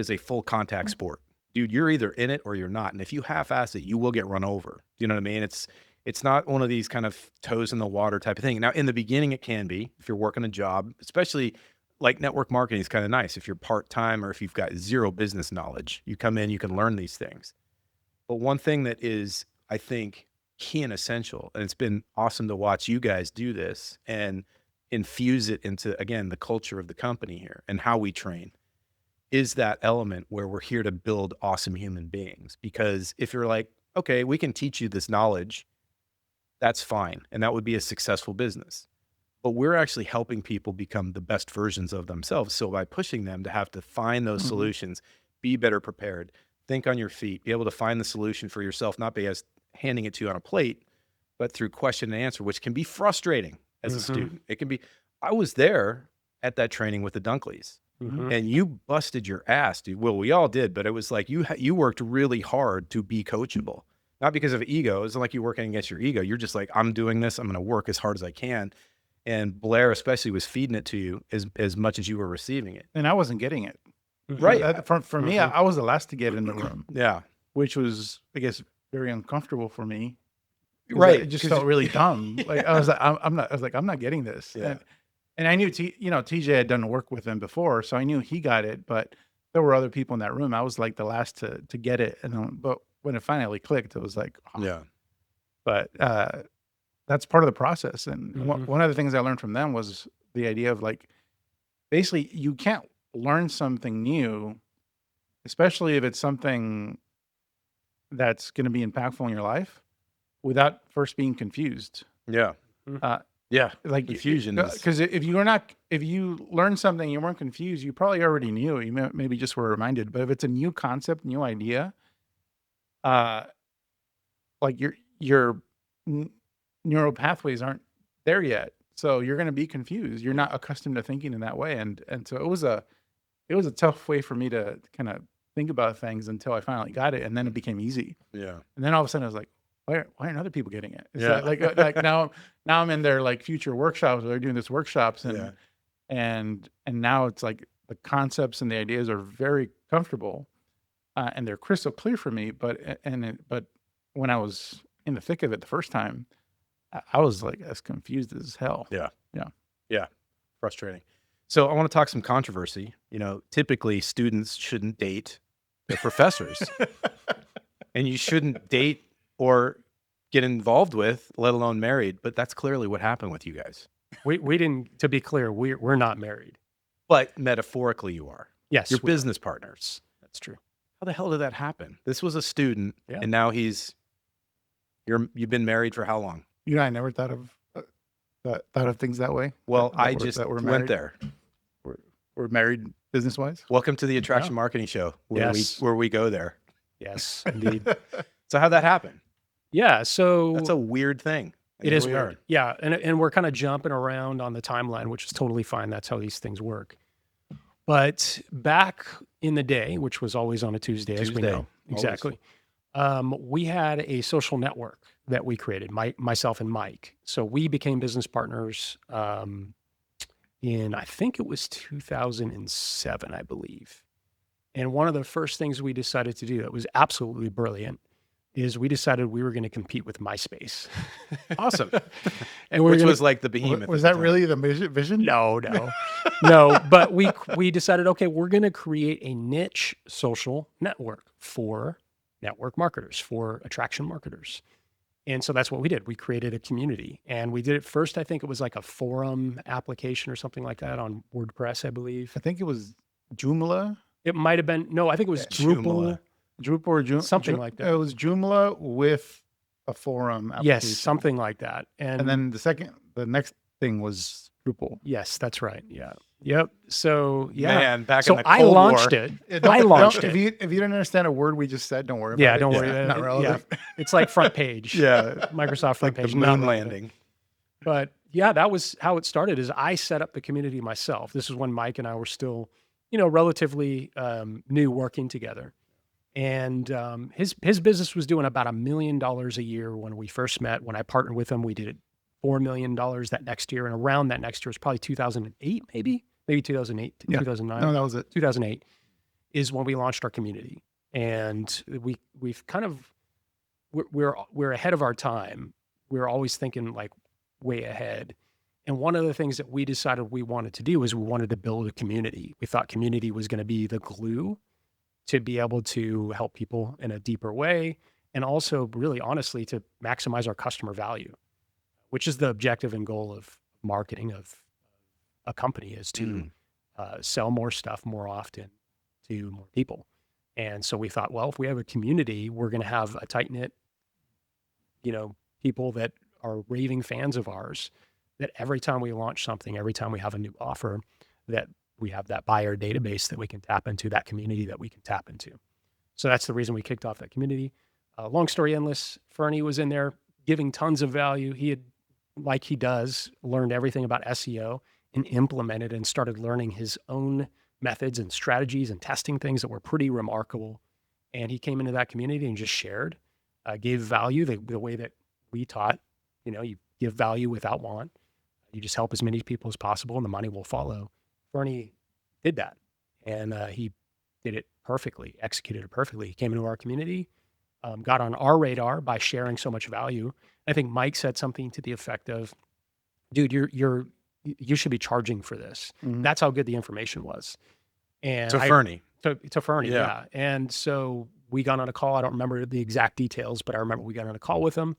a full contact sport. Dude, you're either in it or you're not. And if you half-ass it, you will get run over. You know what I mean? It's not one of these kind of toes in the water type of thing. Now, in the beginning, it can be if you're working a job, especially like network marketing is kind of nice. If you're part-time or if you've got zero business knowledge, you come in, you can learn these things. But one thing that is, I think, key and essential, and it's been awesome to watch you guys do this and infuse it into, again, the culture of the company here and how we train, is that element where we're here to build awesome human beings. Because if you're like, okay, we can teach you this knowledge, that's fine. And that would be a successful business. But we're actually helping people become the best versions of themselves. So by pushing them to have to find those solutions, be better prepared, think on your feet, be able to find the solution for yourself, not by us handing it to you on a plate, but through question and answer, which can be frustrating. as a Mhm. student. It can be, I was there at that training with the Dunkleys. Mhm. And you busted your ass, dude. Well, we all did, but it was like you worked really hard to be coachable, not because of ego. It's not like you're working against your ego. You're just like, I'm doing this. I'm going to work as hard as I can. And Blair especially was feeding it to you as much as you were receiving it. And I wasn't getting it. Right. For me, I was the last to get in the room, Yeah. which was, I guess, very uncomfortable for me. 'Cause Right. It just felt really dumb. Like I was like, I'm not getting this. Yeah. And I knew TJ had done work with him before, so I knew he got it, but there were other people in that room. I was like the last to get it. But when it finally clicked, it was like, oh. Yeah. But that's part of the process. And Mhm. one of the things I learned from them was the idea of like, basically you can't learn something new, especially if it's something that's going to be impactful in your life, without first being confused. Yeah. Yeah. Like Confusion is- because if you learn something you weren't confused, you probably already knew. You maybe just were reminded. But if it's a new concept, new idea, like your neural pathways aren't there yet, so you're going to be confused. You're not accustomed to thinking in that way, and so it was a tough way for me to kind of think about things until I finally got it, and then it became easy. Yeah. And then all of a sudden I was like, why aren't other people getting it? It's Yeah. like now I'm in their like future workshops where they're doing this workshops, and Yeah. and now it's like the concepts and the ideas are very comfortable, and they're crystal clear for me. But when I was in the thick of it the first time, I was like as confused as hell. Yeah. Frustrating. So I want to talk some controversy. Typically students shouldn't date their professors, and you shouldn't date or get involved with, let alone married. But that's clearly what happened with you guys. We didn't, to be clear, we're not married. But metaphorically, you are. Yes. You're we are. business partners. That's true. How the hell did that happen? This was a student, Yeah. and now you've been married for how long? I never thought of things that way. Well, That I we're- just that we're went married. there. We're married business wise. Welcome to the Attraction Marketing Show, Yes. where we go there. Yes, indeed. So how'd that happen? Yeah. So That's a weird thing. And it here is we weird. are. Yeah. And we're kind of jumping around on the timeline, which is totally fine. That's how these things work. But back in the day, which was always on a Tuesday, as we Tuesday, know. always. Exactly. We had a social network that we created, myself and Mike. So we became business partners in, I think it was 2007, I believe. And one of the first things we decided to do that was absolutely brilliant is we decided we were going to compete with MySpace. Awesome. And we were Which gonna- was like the behemoth. Was at that the time. really the vision? No. No, but we decided, okay, we're going to create a niche social network for network marketers, for attraction marketers. And so that's what we did. We created a community, and we did it first. I think it was like a forum application or something like that on WordPress, I believe. I think it was Joomla. It might have been, no, I think it was Drupal. Drupal or Joomla. Something like that. It was Joomla with a forum application. Yes, something like that. And then the next thing was Drupal. yes, that's right. Yeah. Yep. So yeah. Man, back So in the I Cold launched War. it. I launched If it. you didn't understand a word we just said, don't worry about Yeah, it. don't worry It's about not it. relevant. Yeah. It's like front page. Yeah. Microsoft front Like the page. not moon relevant. landing. But yeah, that was how it started. Is I set up the community myself. This is when Mike and I were still, relatively new, working together. And his business was doing about $1 million a year when we first met. When I partnered with him, we did $4 million that next year, and around that next year was probably 2008, maybe 2008, Yeah. 2009. No, that was it. 2008 is when we launched our community, and we've kind of we're ahead of our time. We're always thinking like way ahead. And one of the things that we decided we wanted to do is we wanted to build a community. We thought community was going to be the glue to be able to help people in a deeper way, and also really honestly to maximize our customer value, which is the objective and goal of marketing of a company, is to sell more stuff more often to more people. And so we thought, well, if we have a community, we're going to have a tight knit, people that are raving fans of ours, that every time we launch something, every time we have a new offer, that we have that buyer database that we can tap into, that community that we can tap into. So that's the reason we kicked off that community. Long story endless, Ferny was in there giving tons of value. He had like he does, learned everything about SEO and implemented and started learning his own methods and strategies and testing things that were pretty remarkable. And he came into that community and just shared, gave value the way that we taught. You give value without want. You just help as many people as possible, and the money will follow. Ferny did that, and he did it perfectly, executed it perfectly. He came into our community, got on our radar by sharing so much value. I think Mike said something to the effect of, "Dude, you should be charging for this." That's how good the information was. And So Ferny. to Ferny, Yeah. yeah. And so we got on a call. I don't remember the exact details, but I remember we got on a call with him.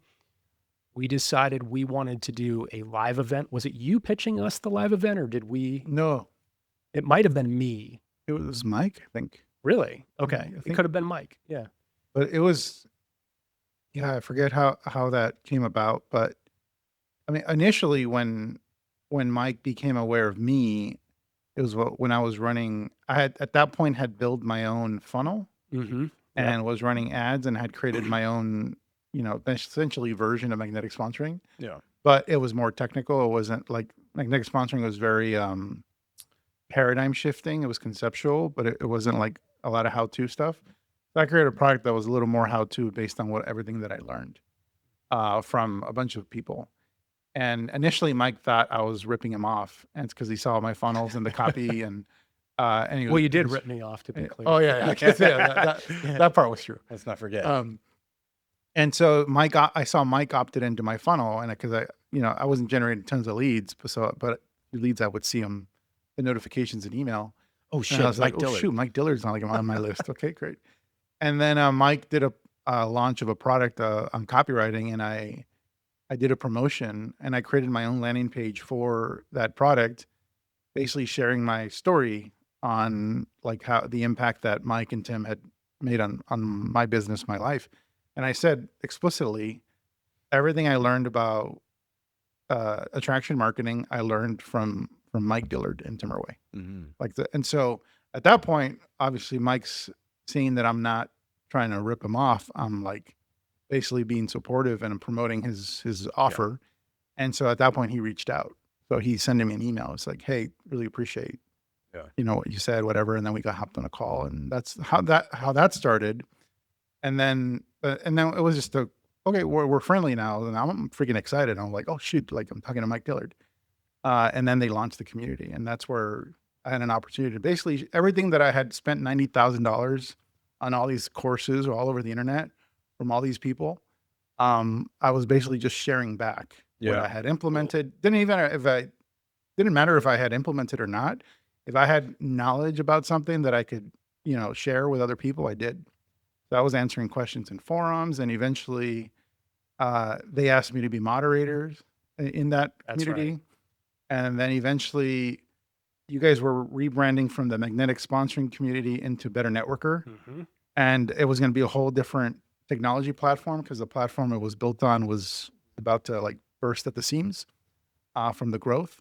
We decided we wanted to do a live event. Was it you pitching us the live event, or did we? No, It might have been me. it was Mike, I think. Really? Okay. I It think- could have been Mike. Yeah. But it was, yeah, I forget how that came about. But I mean, initially when Mike became aware of me, it was when I was running. I had at that point had built my own funnel Mm-hmm. and was running ads and had created my own, essentially version of magnetic sponsoring. Yeah. But it was more technical. It wasn't like magnetic sponsoring was very paradigm shifting. It was conceptual, but it wasn't like a lot of how-to stuff. So I created a product that was a little more how-to based on everything that I learned from a bunch of people. And initially, Mike thought I was ripping him off, and it's because he saw my funnels and the copy, and he Well, was, you did he was- rip me off, to be clear. Oh yeah, yeah, that part was true. Let's not forget. And so I saw Mike opted into my funnel, and because I wasn't generating tons of leads, but leads I would see them, the notifications in email. Oh And shit, I was Mike like, Dillard. oh shoot, Mike Dillard's not like on my list. Okay, great. And then Mike did a launch of a product on copywriting, and I did a promotion, and I created my own landing page for that product, basically sharing my story on like how the impact that Mike and Tim had made on my business, my life. And I said explicitly, everything I learned about attraction marketing, I learned from Mike Dillard and Tim Erway. Mhm. And so at that point, obviously Mike's seeing that I'm not trying to rip him off. I'm like basically being supportive and promoting his offer. And so at that point he reached out. So he sent me an email. It's like, hey, really appreciate, what you said, whatever. And then we hopped on a call, and that's how that started. And then it was just okay, we're friendly now. And I'm freaking excited. I'm like, oh shoot, like I'm talking to Mike Dillard. And then they launched the community, and that's where I had an opportunity to basically everything that I had spent $90,000 on all these courses all over the internet from all these people. I was basically just sharing back what I had implemented. Didn't matter if I had implemented or not. If I had knowledge about something that I could, share with other people, I did. So I was answering questions in forums, and eventually they asked me to be moderators in that community. Right. And then eventually you guys were rebranding from the magnetic sponsoring community into Better Networker. Mm-hmm. And it was going to be a whole different technology platform because the platform it was built on was about to like burst at the seams from the growth.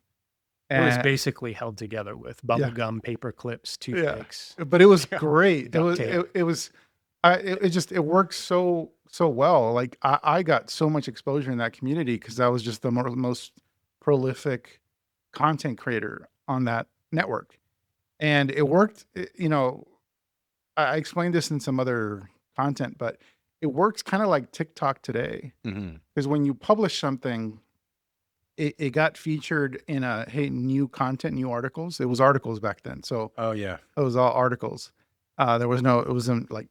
It was And- basically held together with bubble gum, paper clips, toothpicks. but it was great. Duct tape. It worked so well. Like I got so much exposure in that community because I was just the most prolific content creator on that network, and it worked. I explained this in some other content, but it works kind of like TikTok today Mhm. because when you publish something, it got featured in new content, new articles. It was articles back then, so Oh yeah. it was all articles. It wasn't like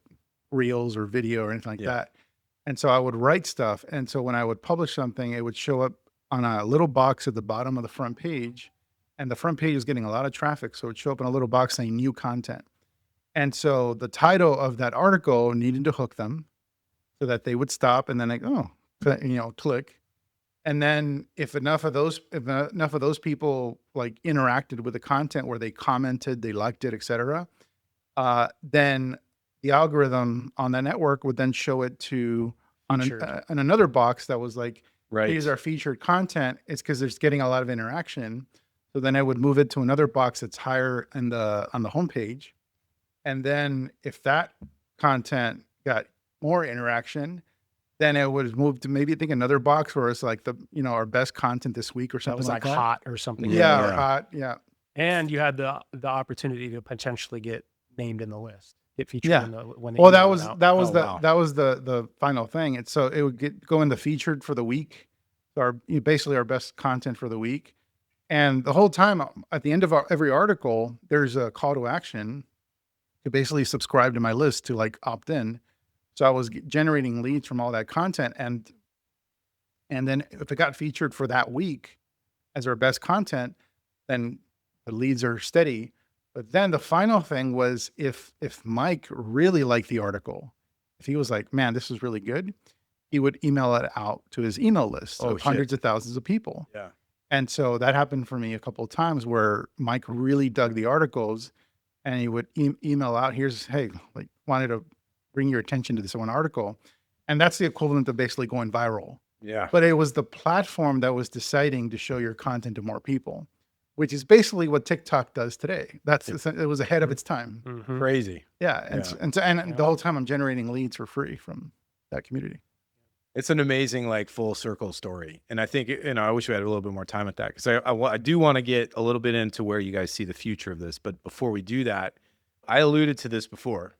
reels or video or anything like Yeah. that. And so I would write stuff. And so when I would publish something, it would show up on a little box at the bottom of the front page. And the front page was getting a lot of traffic. So it would show up in a little box saying new content. And so the title of that article needed to hook them so that they would stop and then click. And then if enough of those people like interacted with the content where they commented, they liked it, etc., then the algorithm on that network would then show it to on another box that was like, Right. these are featured content. It's because it's getting a lot of interaction. So then I would move it to another box that's higher on the homepage. And then if that content got more interaction, Then it would move to maybe I think another box where it's like our best content this week or That something was like that. hot or something. Yeah, Yeah. or hot. Yeah. And you had the opportunity to potentially get named in the list, get featured Yeah. in the when the Well, that email was went out. that was Oh, the wow. that was the final thing. And so it would go in the featured for the week, basically our best content for the week. And the whole time at the end of every article, there's a call to action to basically subscribe to my list to like opt in. So I was generating leads from all that content, and then if it got featured for that week as our best content, then the leads are steady. But then the final thing was if Mike really liked the article, if he was like, man, this is really good, he would email it out to his email list Oh, of shit. hundreds of thousands of people. Yeah. And so that happened for me a couple of times where Mike really dug the articles and he would email out, hey, like wanted to bring your attention to this one article. And that's the equivalent of basically going viral. Yeah. But it was the platform that was deciding to show your content to more people, which is basically what TikTok does today. It was ahead of its time. Mhm. Crazy. Yeah. And Yeah. the whole time I'm generating leads for free from that community. It's an amazing, like, full circle story. And I think, I wish we had a little bit more time at that because I do want to get a little bit into where you guys see the future of this. But before we do that, I alluded to this before,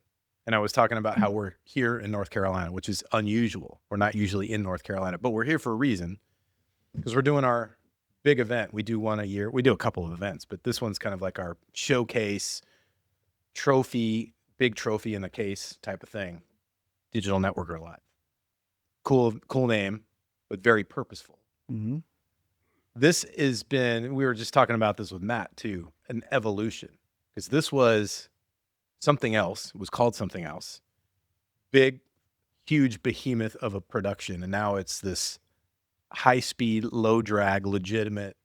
and I was talking about how we're here in North Carolina, which is unusual. We're not usually in North Carolina, but we're here for a reason because we're doing our big event. We do one a year. We do a couple of events, but this one's kind of like our showcase trophy, big trophy in the case type of thing. Digital Networker Live. Cool name, but very purposeful. Mm-hmm. This has been, we were just talking about this with Matt too, an evolution, because this was something else. It was called something else. Big, huge behemoth of a production. And now it's this high speed, low drag, legitimate,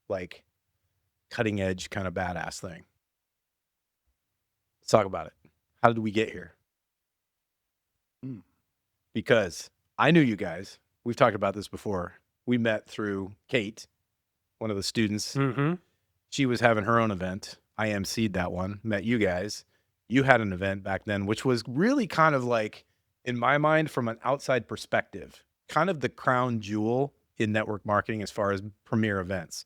like cutting edge kind of badass thing. Let's talk about it. How did we get here? Because I knew you guys. We've talked about this before. We met through Kate, one of the students. Mm-hmm. She was having her own event. I emceed that one, met you guys. You had an event back then, which was really kind of like, in my mind, from an outside perspective, kind of the crown jewel in network marketing as far as premier events.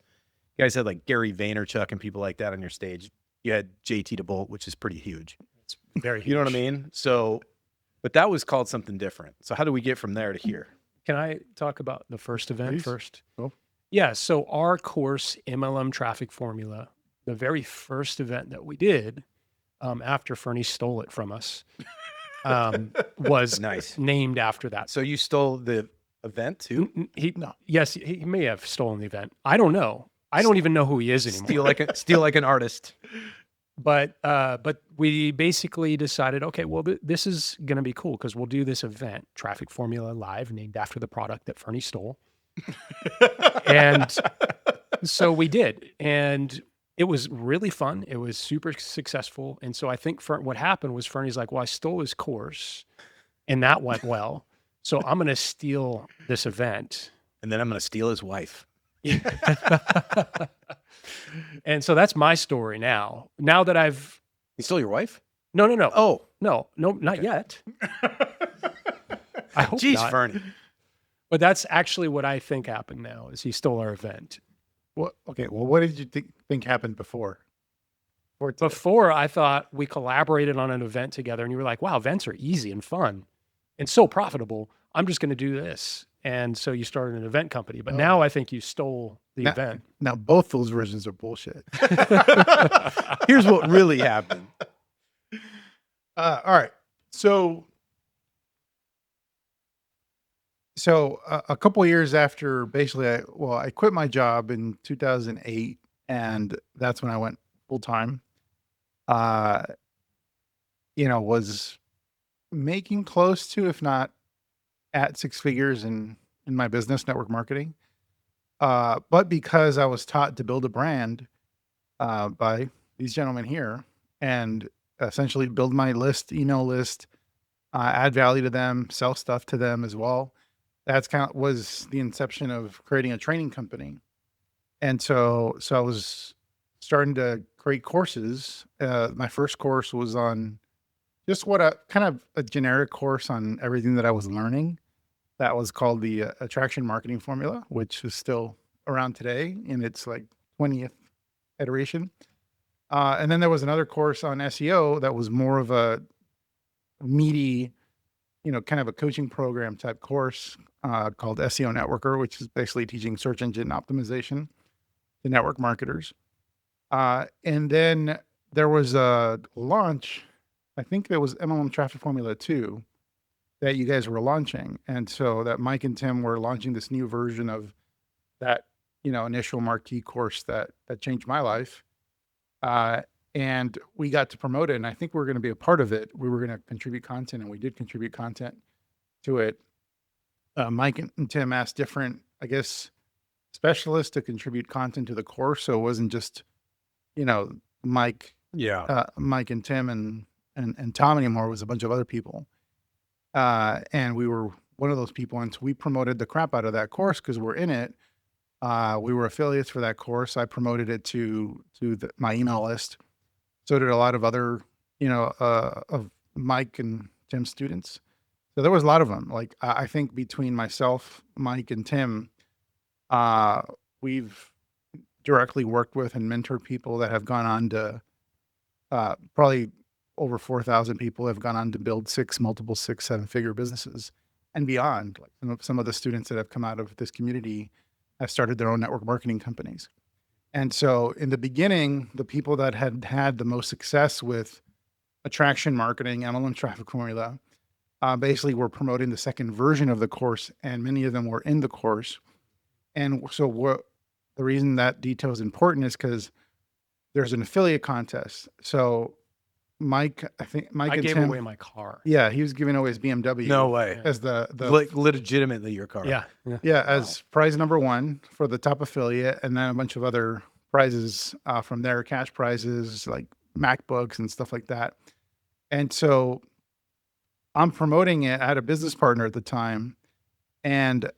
You guys had like Gary Vaynerchuk and people like that on your stage. You had JT DeBolt, which is pretty huge. It's very huge. You know what I mean? So, but that was called something different. So how do we get from there to here? Can I talk about the first event Please. first? Cool. Yeah. So our course, MLM Traffic Formula, the very first event that we did after Ferny stole it from us, was Nice. named after that. So you stole the event too? Yes, he may have stolen the event. I don't know. I don't even know who he is anymore. Steal like an artist. But we basically decided, okay, well, this is going to be cool because we'll do this event, Traffic Formula Live, named after the product that Ferny stole. And so we did. And it was really fun. It was super successful. And so I think what happened was Ferny's like, well, I stole his course and that went well. So I'm going to steal this event. And then I'm going to steal his wife. And so that's my story now. Now that I've You stole your wife? no, Oh, no, not yet. I hope geez, not. Ferny. But that's actually what I think happened now is he stole our event. Well, what did you think happened before? Before I thought we collaborated on an event together and you were like, wow, events are easy and fun and so profitable. I'm just going to do this. And so you started an event company. But now I think you stole the event. Now, both those versions are bullshit. Here's what really happened. All right. So a couple of years after, basically, I quit my job in 2008, and that's when I went full time. Was making close to, if not at six figures in my business, network marketing. But because I was taught to build a brand by these gentlemen here and essentially build my email list, add value to them, sell stuff to them as well. That's was the inception of creating a training company. And so I was starting to create courses. My first course was on just kind of a generic course on everything that I was learning. that was called the attraction marketing formula, which is still around today in its like 20th iteration. And then there was another course on SEO that was more of a meaty, kind of a coaching program type course called SEO Networker, which is basically teaching search engine optimization to network marketers. And then there was a launch, I think there was MLM Traffic Formula 2 that you guys were launching. And so that Mike and Tim were launching this new version of that, initial marquee course that changed my life. And we got to promote it, and I think we were going to be a part of it. We were going to contribute content, and we did contribute content to it. Mike and Tim asked different, I guess, specialists to contribute content to the course, so it wasn't just, Mike, Mike and Tim and Tom anymore. It was a bunch of other people, and we were one of those people, and so we promoted the crap out of that course because we're in it. We were affiliates for that course. I promoted it to my email list. So did a lot of other, of Mike and Tim's students. So there was a lot of them. Like I think between myself, Mike, and Tim, we've directly worked with and mentored people that have gone on to probably over 4,000 people have gone on to build multiple 6-7-figure businesses and beyond. Like some of the students that have come out of this community have started their own network marketing companies. And so in the beginning, the people that had the most success with attraction marketing, MLM Traffic Formula, basically were promoting the second version of the course, and many of them were in the course. And so the reason that detail is important is because there's an affiliate contest. So Mike I and gave Tim, away my car. yeah, he was giving away his BMW. No way. As the Like legitimately your car. Yeah. as prize number 1 for the top affiliate, and then a bunch of other prizes from there, cash prizes like MacBooks and stuff like that. And so I'm promoting it. I had a business partner at the time, and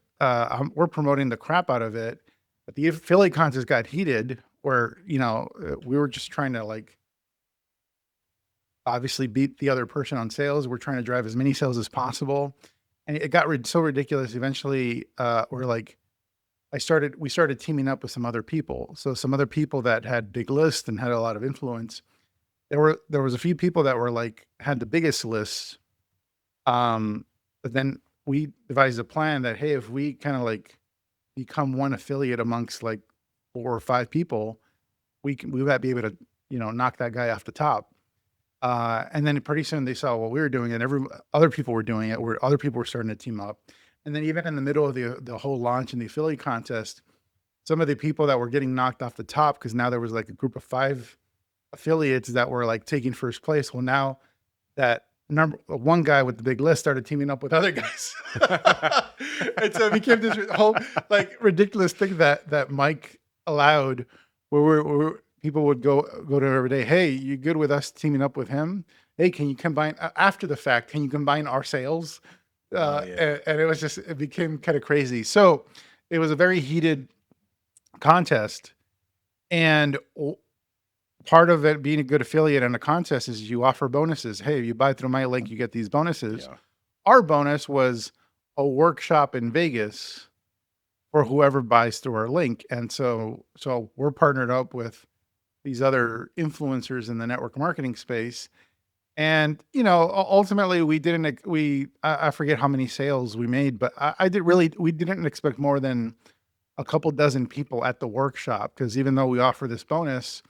we're promoting the crap out of it. But the affiliate contest got heated where, we were just trying to like obviously beat the other person on sales. We're trying to drive as many sales as possible. And it got so ridiculous. Eventually, we started teaming up with some other people. So some other people that had big lists and had a lot of influence. There was a few people that were like, had the biggest lists. But then we devised a plan that, hey, if we kind of like become one affiliate amongst like 4 or 5 people, we might be able to, knock that guy off the top. And then pretty soon they saw what we were doing, and other people were doing it, where other people were starting to team up. And then even in the middle of the whole launch and the affiliate contest, some of the people that were getting knocked off the top, because now there was like a group of 5 affiliates that were like taking first place. Well, now that one guy with the big list started teaming up with other guys. And so it became this whole like ridiculous thing that Mike allowed, where people would go to him every day. Hey, you good with us teaming up with him? Hey, can you combine after the fact? Can you combine our sales? And it became kind of crazy. So it was a very heated contest, and part of it being a good affiliate in a contest is you offer bonuses. Hey, you buy through my link, you get these bonuses. Yeah. Our bonus was a workshop in Vegas for whoever buys through our link. And so we're partnered up with these other influencers in the network marketing space. And, ultimately I forget how many sales we made, but we didn't expect more than a couple dozen people at the workshop. Because even though we offer this bonus,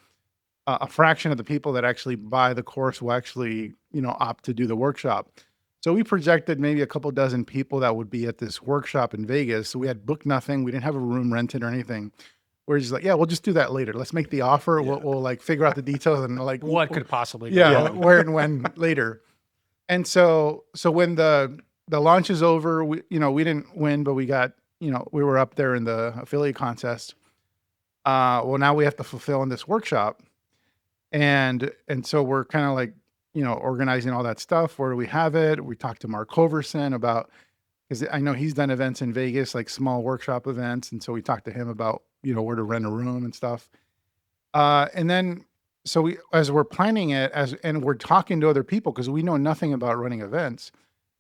a fraction of the people that actually buy the course will actually, opt to do the workshop. So we projected maybe a couple dozen people that would be at this workshop in Vegas. So we had booked nothing. We didn't have a room rented or anything. We're just like, yeah, we'll just do that later. Let's make the offer. Yeah. We'll like figure out the details and like what could possibly go on. Where and when later. And so when the launch is over, we didn't win, but we got, we were up there in the affiliate contest. Well, now we have to fulfill in this workshop. And so we're kind of like, organizing all that stuff. Where do we have it? We talked to Mark Hoverson about, because I know he's done events in Vegas, like small workshop events. And so we talked to him about, where to rent a room and stuff. And then, as we're planning it, and we're talking to other people, because we know nothing about running events.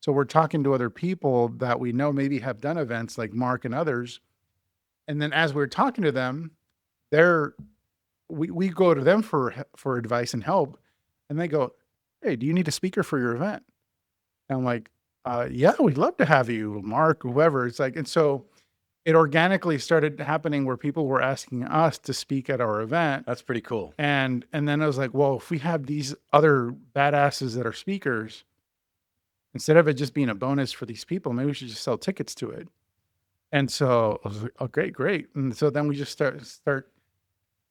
So we're talking to other people that we know maybe have done events like Mark and others. And then as we're talking to them, we go to them for advice and help. And they go, "Hey, do you need a speaker for your event?" And I'm like, yeah, we'd love to have you, Mark, whoever. It's like, and so it organically started happening where people were asking us to speak at our event. That's pretty cool. And then I was like, well, if we have these other badasses that are speakers, instead of it just being a bonus for these people, maybe we should just sell tickets to it. And so I was like, oh, great. And so then we just start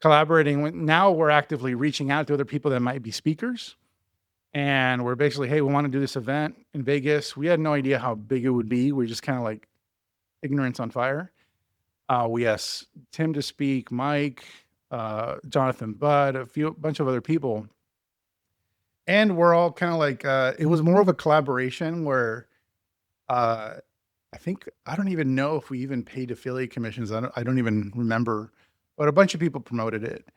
collaborating. Now we're actively reaching out to other people that might be speakers. And we're basically, hey, we want to do this event in Vegas. We had no idea how big it would be. We're just kind of like ignorance on fire. We asked Tim to speak, Mike, Jonathan Budd, bunch of other people. And we're all kind of like, it was more of a collaboration where I don't even know if we even paid affiliate commissions. I don't even remember, but a bunch of people promoted it.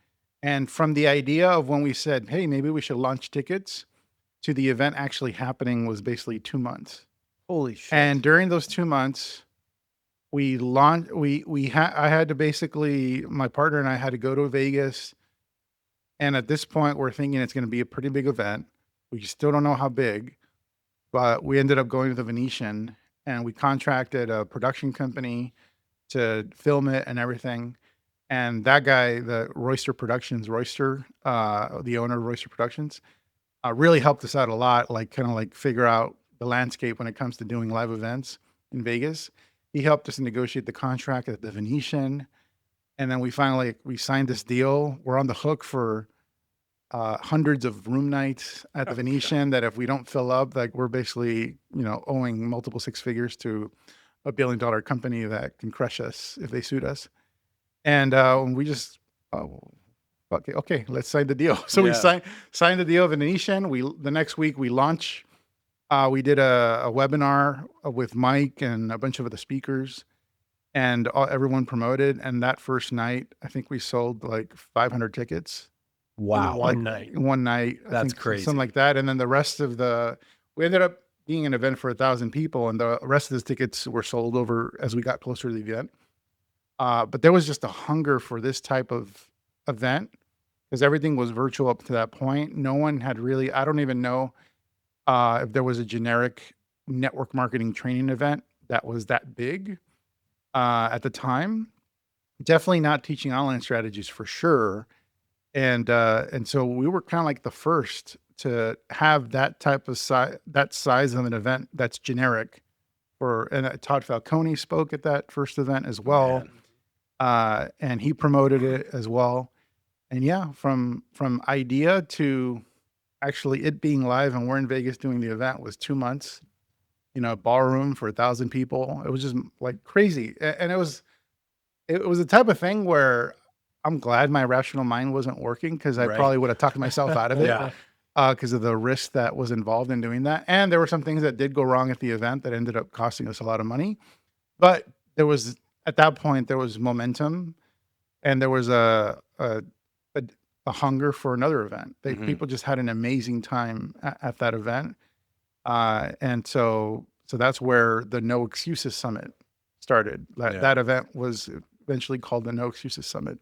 And from the idea of when we said, hey, maybe we should launch tickets, to the event actually happening was basically 2 months. Holy shit. And during those 2 months, we launched, I had to basically, my partner and I had to go to Vegas. And at this point, we're thinking it's going to be a pretty big event. We still don't know how big, but we ended up going to the Venetian and we contracted a production company to film it and everything. And that guy, the Royster Productions, the owner of Royster Productions, really helped us out a lot, like kind of like figure out the landscape when it comes to doing live events in Vegas. He helped us negotiate the contract at the Venetian. And then we finally, we signed this deal. We're on the hook for hundreds of room nights at the Venetian that if we don't fill up, like we're basically, owing multiple six figures to a $1 billion company that can crush us if they sued us. And we just, okay, let's sign the deal. So we signed the deal of Venetian. The next week we launch. We did a webinar with Mike and a bunch of other speakers, and everyone promoted. And that first night, I think we sold like 500 tickets. Wow. One night. That's crazy. Something like that. And then the rest of we ended up being an event for 1,000 people, and the rest of the tickets were sold over as we got closer to the event. But there was just a hunger for this type of event because everything was virtual up to that point. No one had really, I don't even know if there was a generic network marketing training event that was that big at the time. Definitely not teaching online strategies for sure. And so we were kind of like the first to have that type of size of an event that's generic and Todd Falcone spoke at that first event as well. And he promoted it as well. And yeah, from idea to actually it being live and we're in Vegas doing the event was 2 months, ballroom for 1,000 people. It was just like crazy. And it was the type of thing where I'm glad my rational mind wasn't working because I probably would have talked myself out of it because of the risk that was involved in doing that. And there were some things that did go wrong at the event that ended up costing us a lot of money. But at that point, there was momentum and there was a hunger for another event. People just had an amazing time at that event. And so that's where the No Excuses Summit started. That event was eventually called the No Excuses Summit.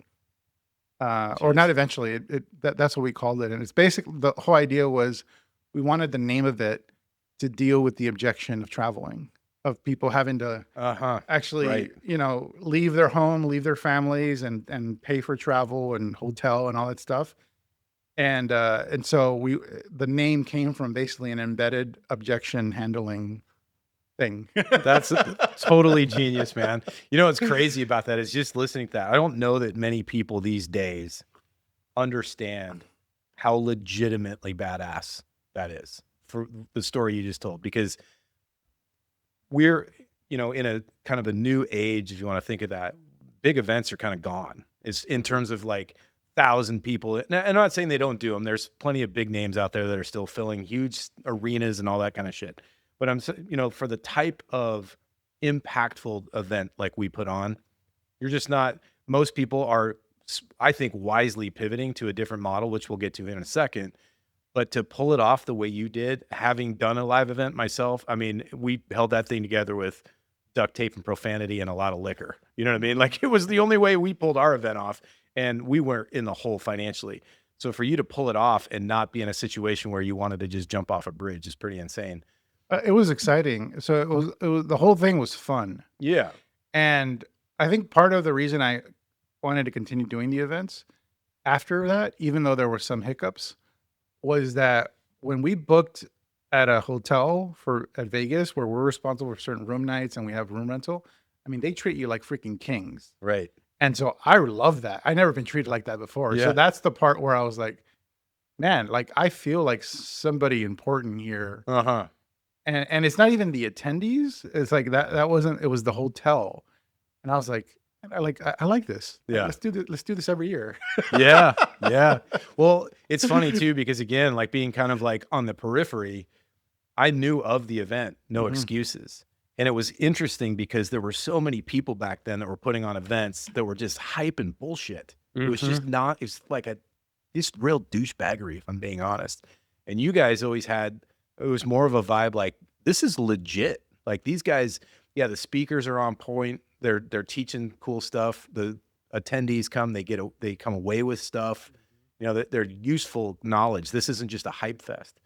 Or not eventually, that's what we called it. And it's basically, the whole idea was we wanted the name of it to deal with the objection of traveling, of people having to actually, leave their home, leave their families and pay for travel and hotel and all that stuff. And so the name came from basically an embedded objection handling thing. That's totally genius, man. What's crazy about that is just listening to that. I don't know that many people these days understand how legitimately badass that is for the story you just told, because we're, in a kind of a new age, if you want to think of that. Big events are kind of gone. It's in terms of like 1,000 people. And I'm not saying they don't do them. There's plenty of big names out there that are still filling huge arenas and all that kind of shit. But I'm, for the type of impactful event like we put on, you're just not, most people are, I think, wisely pivoting to a different model, which we'll get to in a second. But to pull it off the way you did, having done a live event myself, I mean, we held that thing together with duct tape and profanity and a lot of liquor. You know what I mean? Like, it was the only way we pulled our event off, and we weren't in the hole financially. So for you to pull it off and not be in a situation where you wanted to just jump off a bridge is pretty insane. It was exciting. So it was the whole thing was fun. Yeah. And I think part of the reason I wanted to continue doing the events after that, even though there were some hiccups, was that when we booked at a hotel at Vegas, where we're responsible for certain room nights and we have room rental, I mean, they treat you like freaking kings. Right. And so I love that. I never been treated like that before. Yeah. So that's the part where I was like, man, like I feel like somebody important here. Uh-huh. And it's not even the attendees. It's like that wasn't, it was the hotel. And I was like, I like this. Like, Yeah. let's do this every year. Yeah. Yeah. Well, it's funny too, because again, like being kind of like on the periphery, I knew of the event, No Excuses. And it was interesting because there were so many people back then that were putting on events that were just hype and bullshit. It was just not, it's like just real douchebaggery, if I'm being honest. And you guys always had, it was more of a vibe like, this is legit. Like these guys, yeah, the speakers are on point. They're teaching cool stuff. The attendees come, they come away with stuff. You know, they're useful knowledge. This isn't just a hype fest.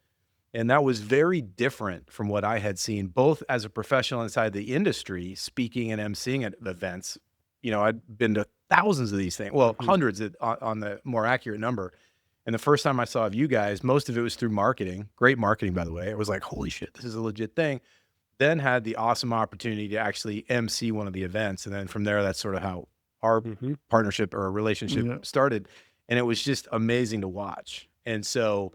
And that was very different from what I had seen, both as a professional inside the industry, speaking and emceeing at events. You know, I'd been to thousands of these things, well, hundreds on the more accurate number. And the first time I saw of you guys, most of it was through marketing. Great marketing, by the way. It was like, holy shit, this is a legit thing. Then had the awesome opportunity to actually MC one of the events. And then from there, that's sort of how our partnership or relationship started. And it was just amazing to watch. And so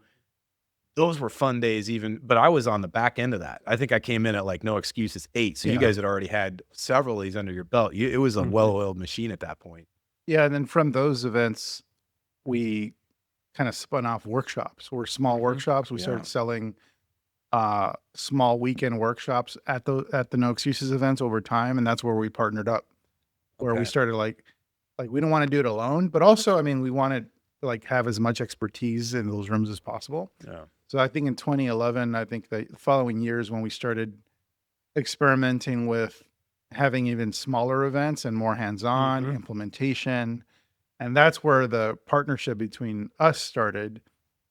those were fun days but I was on the back end of that. I think I came in at like No Excuses 8. So you guys had already had several of these under your belt. It was a well-oiled machine at that point. Yeah. And then from those events, we kind of spun off workshops. We're small workshops. We started selling small weekend workshops at the No Excuses events over time. And that's where we partnered up, where we started like we don't want to do it alone, but also, I mean, we wanted to like have as much expertise in those rooms as possible. Yeah. So I think in 2011, I think the following years when we started experimenting with having even smaller events and more hands-on implementation. And that's where the partnership between us started,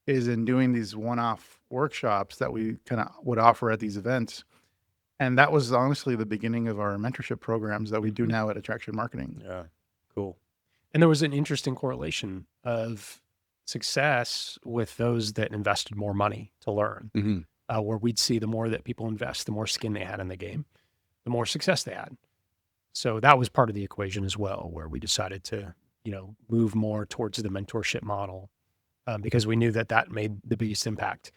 is in doing these one-off workshops that we kind of would offer at these events. And that was honestly the beginning of our mentorship programs that we do now at Attraction Marketing. Yeah, cool. And there was an interesting correlation of success with those that invested more money to learn, where we'd see the more that people invest, the more skin they had in the game, the more success they had. So that was part of the equation as well, where we decided to, move more towards the mentorship model, because we knew that made the biggest impact.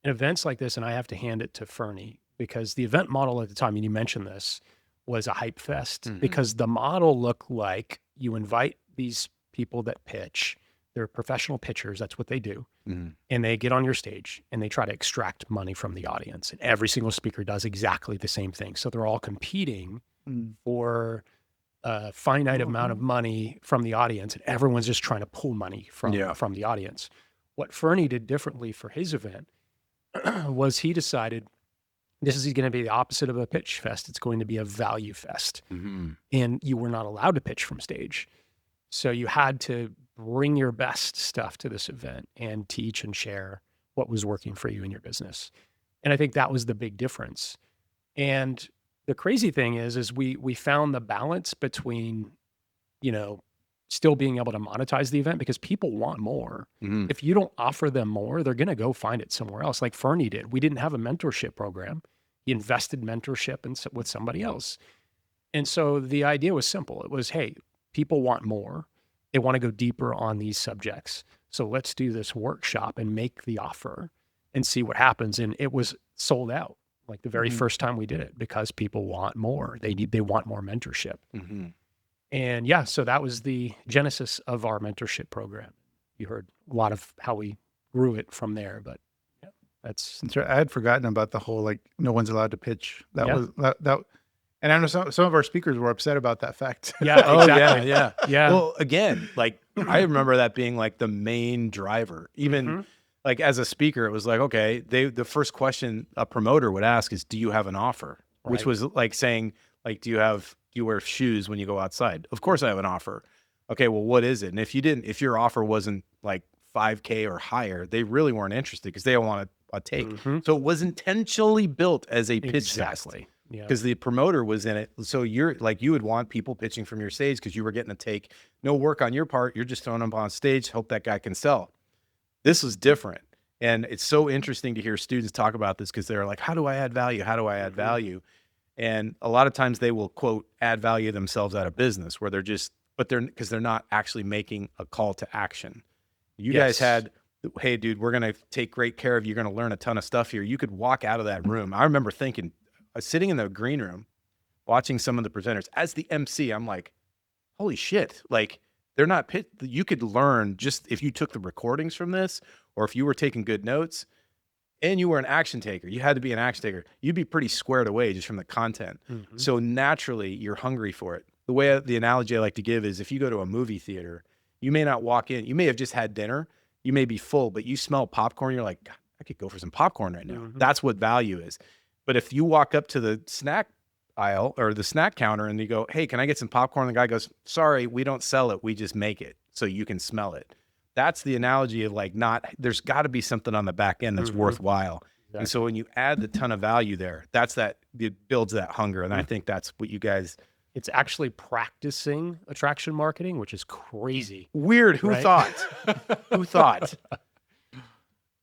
In events like this, and I have to hand it to Ferny, because the event model at the time, and you mentioned this, was a hype fest, because the model looked like you invite these people that pitch. They're professional pitchers. That's what they do. And they get on your stage and they try to extract money from the audience. And every single speaker does exactly the same thing. So they're all competing for a finite amount of money from the audience. And everyone's just trying to pull money from the audience. What Ferny did differently for his event was he decided this is going to be the opposite of a pitch fest. It's going to be a value fest. And you were not allowed to pitch from stage. So you had to bring your best stuff to this event and teach and share what was working for you in your business. And I think that was the big difference. And the crazy thing is we found the balance between, still being able to monetize the event, because people want more. If you don't offer them more, they're going to go find it somewhere else. Like Ferny did. We didn't have a mentorship program. He invested mentorship with somebody else. And so the idea was simple. It was, hey, people want more. They want to go deeper on these subjects. So let's do this workshop and make the offer and see what happens. And it was sold out like the very first time we did it, because people want more. They want more mentorship. And so that was the genesis of our mentorship program. You heard a lot of how we grew it from there, but that's right. I had forgotten about the whole, like, no one's allowed to pitch. That was that. And I know some of our speakers were upset about that fact. Yeah, exactly. Yeah. Well, again, like I remember that being like the main driver. Even like as a speaker, it was like, okay, the first question a promoter would ask is, do you have an offer? Which Right. was like saying, like, do you wear shoes when you go outside? Of course I have an offer. Okay, well, what is it? And if your offer wasn't like 5K or higher, they really weren't interested because they don't want a take. Mhm. So it was intentionally built as a pitch fest Exactly. Yeah. because the promoter was in it. So you're like, you would want people pitching from your stage because you were getting a take, no work on your part. You're just throwing them on stage, hope that guy can sell. This was different. And it's so interesting to hear students talk about this because they're like, how do I add value? How do I add value? And a lot of times they will quote add value themselves out of business where because they're not actually making a call to action. You guys Yes. had, hey dude, we're going to take great care of you. You're going to learn a ton of stuff here. You could walk out of that room. I remember thinking, sitting in the green room, watching some of the presenters as the MC, I'm like, holy shit. Like they're not you could learn just if you took the recordings from this, or if you were taking good notes and you were an action taker, you had to be an action taker. You'd be pretty squared away just from the content. Mhm. So naturally you're hungry for it. The analogy I like to give is if you go to a movie theater, you may not walk in, you may have just had dinner, you may be full, but you smell popcorn. You're like, God, I could go for some popcorn right now. Mhm. That's what value is. But if you walk up to the snack aisle or the snack counter and you go, hey, can I get some popcorn? The guy goes, sorry, we don't sell it. We just make it so you can smell it. That's the analogy of like there's got to be something on the back end that's Mhm. worthwhile. And Exactly. so when you add the ton of value there, it builds that hunger. And I think that's what you guys, It's actually practicing attraction marketing, which is crazy. weird. Who Right? thought? Who thought?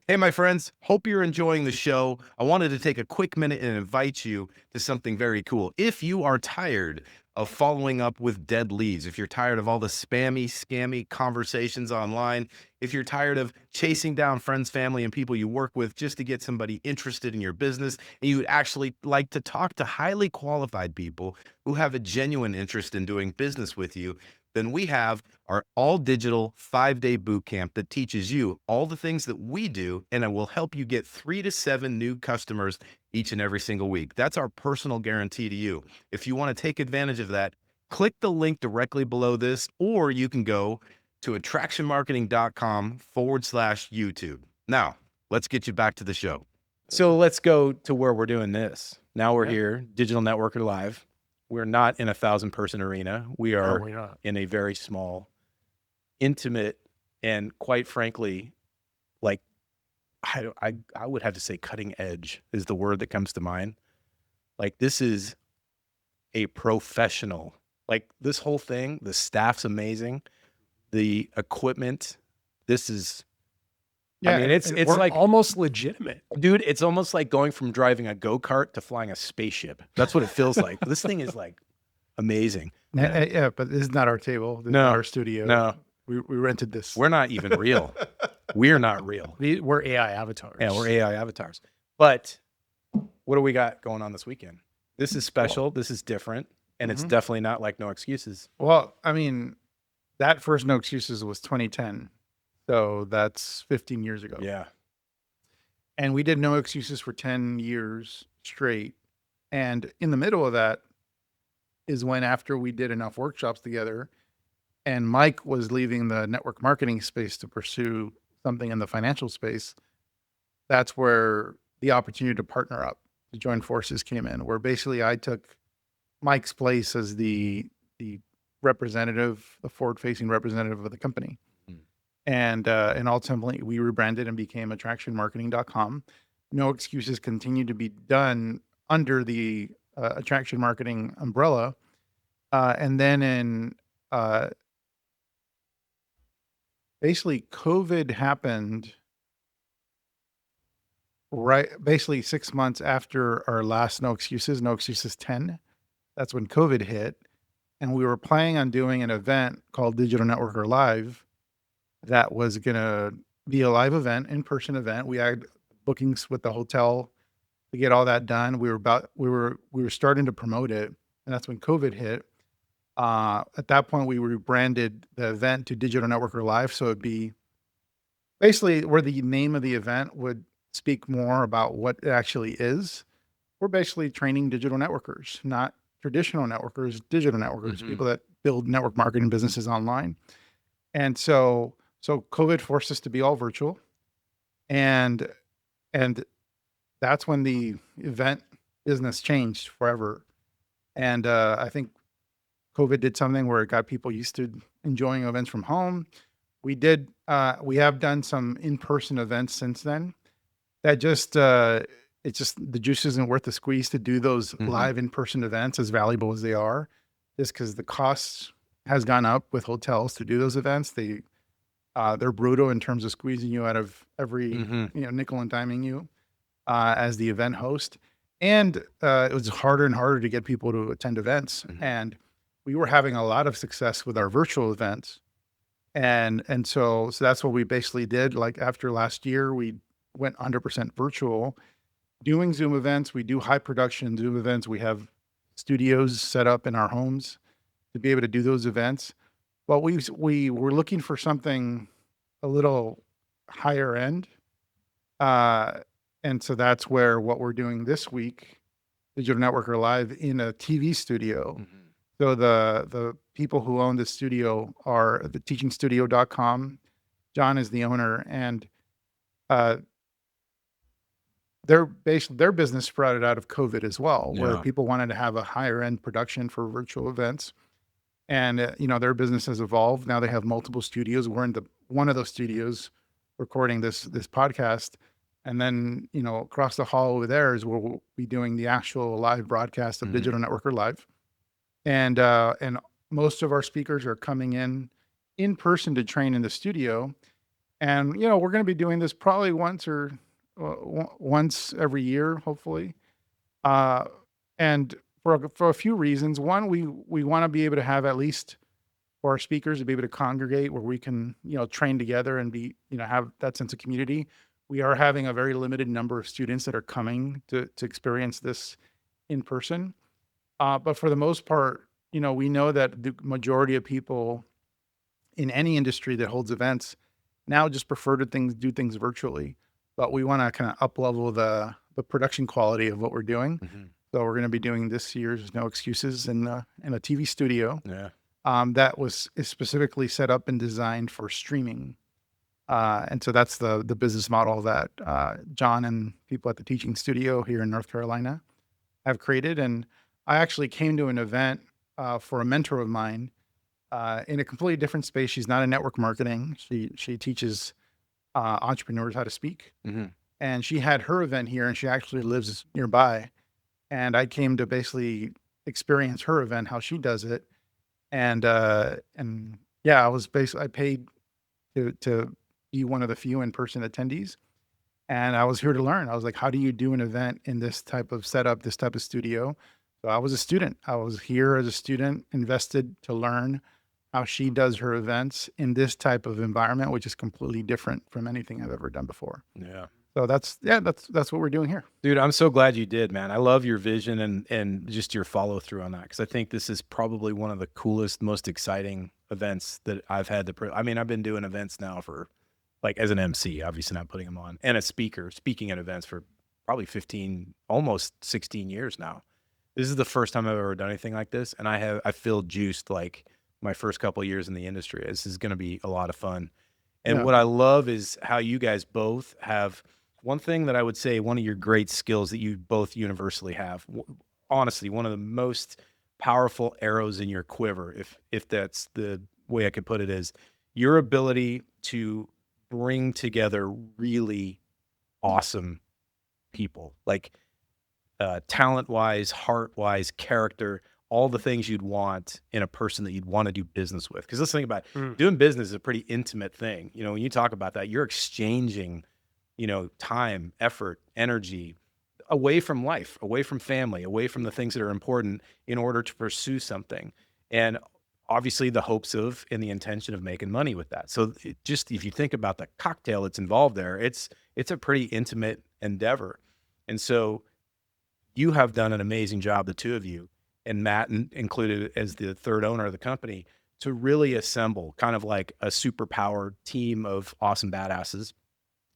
Hey, my friends, hope you're enjoying the show. I wanted to take a quick minute and invite you to something very cool. If you are tired of following up with dead leads, if you're tired of all the spammy, scammy conversations online, if you're tired of chasing down friends, family, and people you work with just to get somebody interested in your business, and you would actually like to talk to highly qualified people who have a genuine interest in doing business with you, then we have our all digital 5-day boot camp that teaches you all the things that we do, and it will help you get 3 to 7 new customers each and every single week. That's our personal guarantee to you. If you want to take advantage of that, click the link directly below this, or you can go to attractionmarketing.com/YouTube. Now, let's get you back to the show. So let's go to where we're doing this. Now we're here, Digital Networker Live. We're not in a 1,000-person arena. We No, are we're not. in a very small, intimate, and quite frankly, like I would have to say cutting edge is the word that comes to mind. Like this is a professional. Like this whole thing, the staff's amazing. The equipment, this is, I mean, it's We're like, almost legitimate. dude, it's almost like going from driving a go-kart to flying a spaceship. That's what it feels like. This thing is like amazing. Yeah, but this is not our table. This is No, not our studio. No, We rented this. we're not even real. We're not real. We're AI avatars. Yeah, we're AI avatars. But what do we got going on this weekend? This is special. This is different. And it's definitely not like No Excuses. Well, I mean, that first No Excuses was 2010. So that's 15 years ago. Yeah. And we did No Excuses for 10 years straight. And in the middle of that is when, after we did enough workshops together and Mike was leaving the network marketing space to pursue something in the financial space, that's where the opportunity to partner up, to join forces came in, where basically I took Mike's place as the representative, the forward-facing representative of the company. And ultimately we rebranded and became attractionmarketing.com. No Excuses continued to be done under the attraction marketing umbrella. And then in basically COVID happened basically 6 months after our last No Excuses 10. That's when COVID hit. And we were planning on doing an event called Digital Networker Live that was going to be a live event, in-person event. We had bookings with the hotel to get all that done. We were starting to promote it, and that's when COVID hit. At that point, we rebranded the event to Digital Networker Live, so it'd be basically where the name of the event would speak more about what it actually is. We're basically training digital networkers, not traditional networkers, digital networkers, people that build network marketing businesses online. And so COVID forced us to be all virtual. and and that's when the event business changed forever. And I think COVID did something where it got people used to enjoying events from home. We have done some in-person events since then. That just it's just the juice isn't worth the squeeze to do those live in-person events, as valuable as they are, just because the costs has gone up with hotels to do those events. They're brutal in terms of squeezing you out of every nickel and diming you as the event host. And it was harder and harder to get people to attend events. And we were having a lot of success with our virtual events. And so that's what we basically did. Like after last year, we went 100% virtual, doing Zoom events. We do high production Zoom events. We have studios set up in our homes to be able to do those events. But we were looking for something a little higher end. And so that's where what we're doing this week, Digital Networker Live, in a TV studio. So the people who own the studio are the teachingstudio.com. John is the owner, and their business sprouted out of COVID as well, where people wanted to have a higher end production for virtual events. And their business has evolved. Now they have multiple studios. We're in one of those studios recording this podcast. And then, across the hall over there is where we'll be doing the actual live broadcast of Digital Networker Live. And most of our speakers are coming in person to train in the studio. And, we're going to be doing this probably once every year, hopefully. And for a few reasons. One, we want to be able to have at least for our speakers to be able to congregate where we can, train together and be, have that sense of community. We are having a very limited number of students that are coming to experience this in person. But for the most part, we know that the majority of people in any industry that holds events now just prefer to do things virtually. But we want to kind of up-level the production quality of what we're doing. So we're going to be doing this year's No Excuses in a TV studio. That is specifically set up and designed for streaming. And so that's the business model that John and people at the teaching studio here in North Carolina have created. And I actually came to an event for a mentor of mine in a completely different space. She's not in network marketing. She teaches entrepreneurs how to speak. And she had her event here, and she actually lives nearby. And I came to basically experience her event, how she does it. And yeah, I paid to be one of the few in-person attendees. And I was here to learn. I was like, how do you do an event in this type of setup, this type of studio? So I was a student. I was here as a student, invested to learn how she does her events in this type of environment, which is completely different from anything I've ever done before. So that's what we're doing here. Dude, I'm so glad you did, man. I love your vision and just your follow through on that, because I think this is probably one of the coolest, most exciting events that I've had. I've been doing events now for, like, as an MC, obviously not putting them on, and a speaker, speaking at events for probably 15, almost 16 years now. This is the first time I've ever done anything like this, and I feel juiced like my first couple of years in the industry. This is going to be a lot of fun. And what I love is how you guys both have one thing that I would say, one of your great skills that you both universally have, honestly, one of the most powerful arrows in your quiver, if that's the way I could put it, is your ability to bring together really awesome people, like talent-wise, heart-wise, character, all the things you'd want in a person that you'd want to do business with. Because let's think about it. Doing business is a pretty intimate thing. When you talk about that, you're exchanging time, effort, energy away from life, away from family, away from the things that are important in order to pursue something. And obviously the hopes of and the intention of making money with that. So if you think about the cocktail that's involved there, it's a pretty intimate endeavor. And so you have done an amazing job, the two of you, and Matt included as the third owner of the company, to really assemble kind of like a superpowered team of awesome badasses,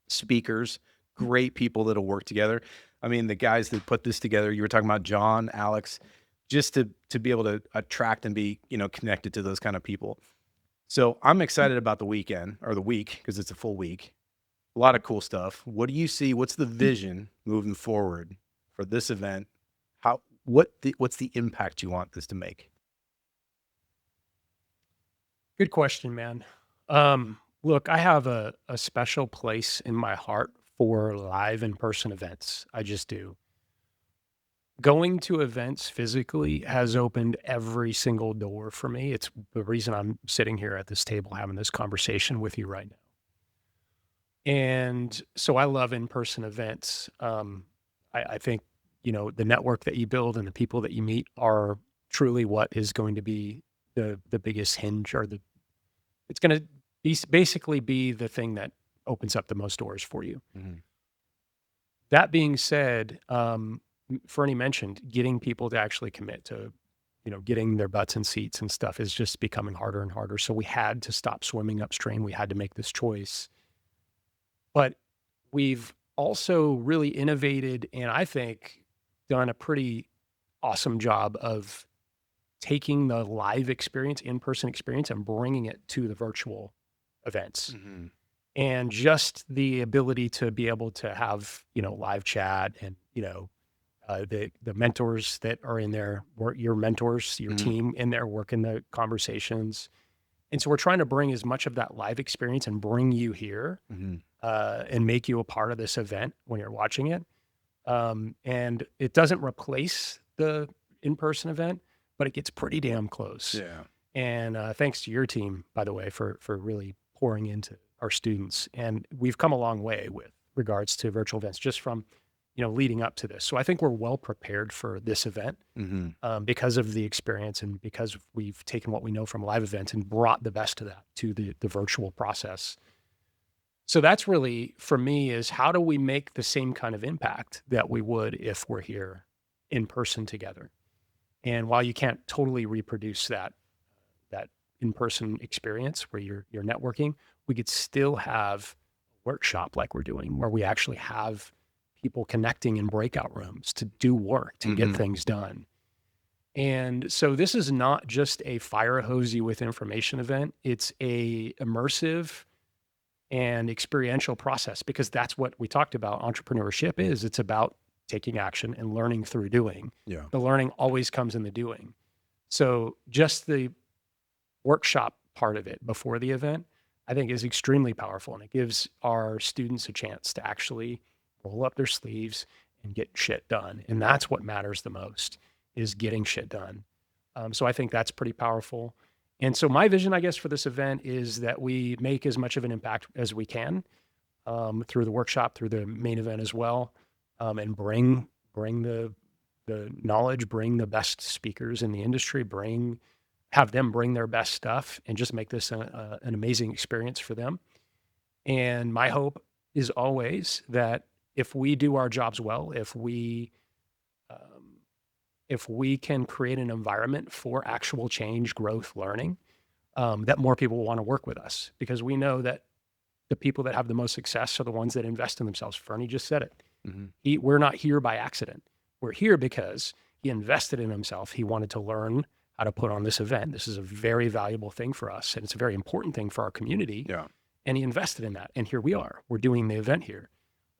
speakers, great people that'll work together. I mean, the guys that put this together, you were talking about John, Alex, just to be able to attract and be, connected to those kind of people. So I'm excited about the weekend or the week, because it's a full week. A lot of cool stuff. What do you see? What's the vision moving forward for this event? What's the impact you want this to make? Good question, man. Look, I have a special place in my heart for live in-person events. I just do. Going to events physically has opened every single door for me. It's the reason I'm sitting here at this table having this conversation with you right now. And so I love in-person events. I think, the network that you build and the people that you meet are truly what is going to be the biggest hinge, or it's going to basically be the thing that opens up the most doors for you. Mhm. That being said, Ferny mentioned getting people to actually commit to, getting their butts in seats and stuff is just becoming harder and harder. So we had to stop swimming upstream. We had to make this choice. But we've also really innovated and I think done a pretty awesome job of taking the live experience, in-person experience, and bringing it to the virtual events. Mhm. And just the ability to be able to have, live chat and, the mentors that are in there, your mentors, your Mhm. team in there working the conversations. And so we're trying to bring as much of that live experience and bring you here Mhm. and make you a part of this event when you're watching it. And it doesn't replace the in-person event, but it gets pretty damn close. Yeah. And thanks to your team, by the way, for really pouring into our students. And we've come a long way with regards to virtual events just from, leading up to this. So I think we're well prepared for this event Mhm. because of the experience and because we've taken what we know from live events and brought the best of that to the virtual process. So that's really, for me, is how do we make the same kind of impact that we would if we're here in person together? And while you can't totally reproduce that in-person experience where you're networking, we could still have a workshop like we're doing, where we actually have people connecting in breakout rooms to do work, to get Mhm. things done. And so this is not just a fire hose you with information event. It's a immersive and experiential process, because that's what we talked about. Entrepreneurship is, it's about taking action and learning through doing. Yeah. The learning always comes in the doing. So just the workshop part of it before the event, I think, is extremely powerful. And it gives our students a chance to actually roll up their sleeves and get shit done. And that's what matters the most, is getting shit done. So I think that's pretty powerful. And so my vision, I guess, for this event is that we make as much of an impact as we can through the workshop, through the main event as well, and bring the knowledge, bring the best speakers in the industry, have them bring their best stuff, and just make this an amazing experience for them. And my hope is always that if we do our jobs well, if we can create an environment for actual change, growth, learning, that more people will want to work with us, because we know that the people that have the most success are the ones that invest in themselves. Ferny just said it. Mhm. We're not here by accident. We're here because he invested in himself. He wanted to learn how to put on this event. This is a very valuable thing for us, and it's a very important thing for our community. Yeah. And he invested in that. And here we are. We're doing the event here.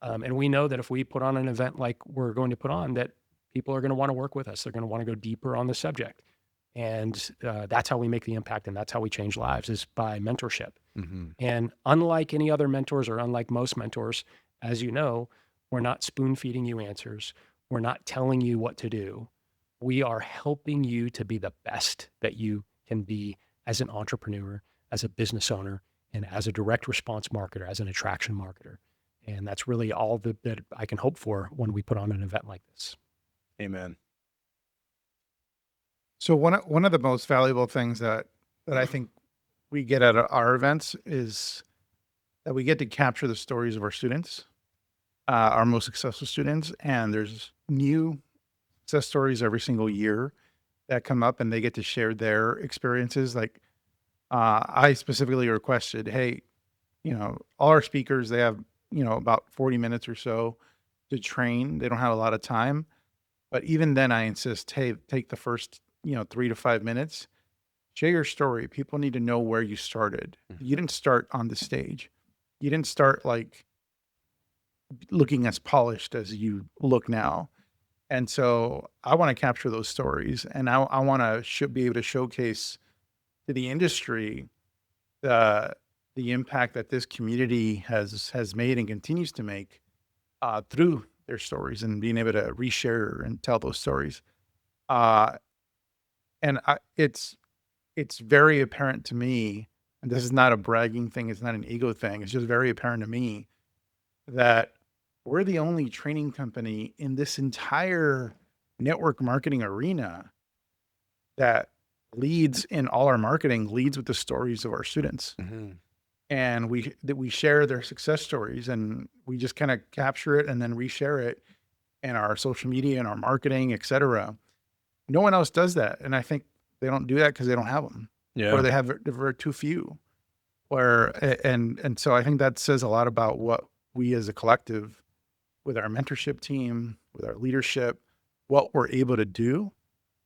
And we know that if we put on an event like we're going to put on, that people are going to want to work with us. They're going to want to go deeper on the subject. And that's how we make the impact, and that's how we change lives, is by mentorship. Mhm. And unlike any other mentors, or unlike most mentors, as you know, we're not spoon feeding you answers. We're not telling you what to do. We are helping you to be the best that you can be as an entrepreneur, as a business owner, and as a direct response marketer, as an attraction marketer. And that's really all that I can hope for when we put on an event like this. Amen. So one of the most valuable things that I think we get at our events is that we get to capture the stories of our students, our most successful students, and there's new success stories every single year that come up, and they get to share their experiences. Like I specifically requested, hey, all our speakers, they have about 40 minutes or so to train. They don't have a lot of time, but even then, I insist, hey, take the first 3 to 5 minutes. Share your story. People need to know where you started. Mhm. You didn't start on the stage. You didn't start like looking as polished as you look now. And so I want to capture those stories, and I want to be able to showcase to the industry the impact that this community has made and continues to make through their stories, and being able to reshare and tell those stories. Uh, and it's very apparent to me, and this is not a bragging thing, it's not an ego thing. It's just very apparent to me that we're the only training company in this entire network marketing arena that leads in all our marketing, leads with the stories of our students. Mm-hmm. And we share their success stories, and we just kind of capture it and then reshare it in our social media and our marketing, et cetera. No one else does that. And I think they don't do that because they don't have them, Yeah. or they're too few. And so I think that says a lot about what we as a collective, with our mentorship team, with our leadership, what we're able to do.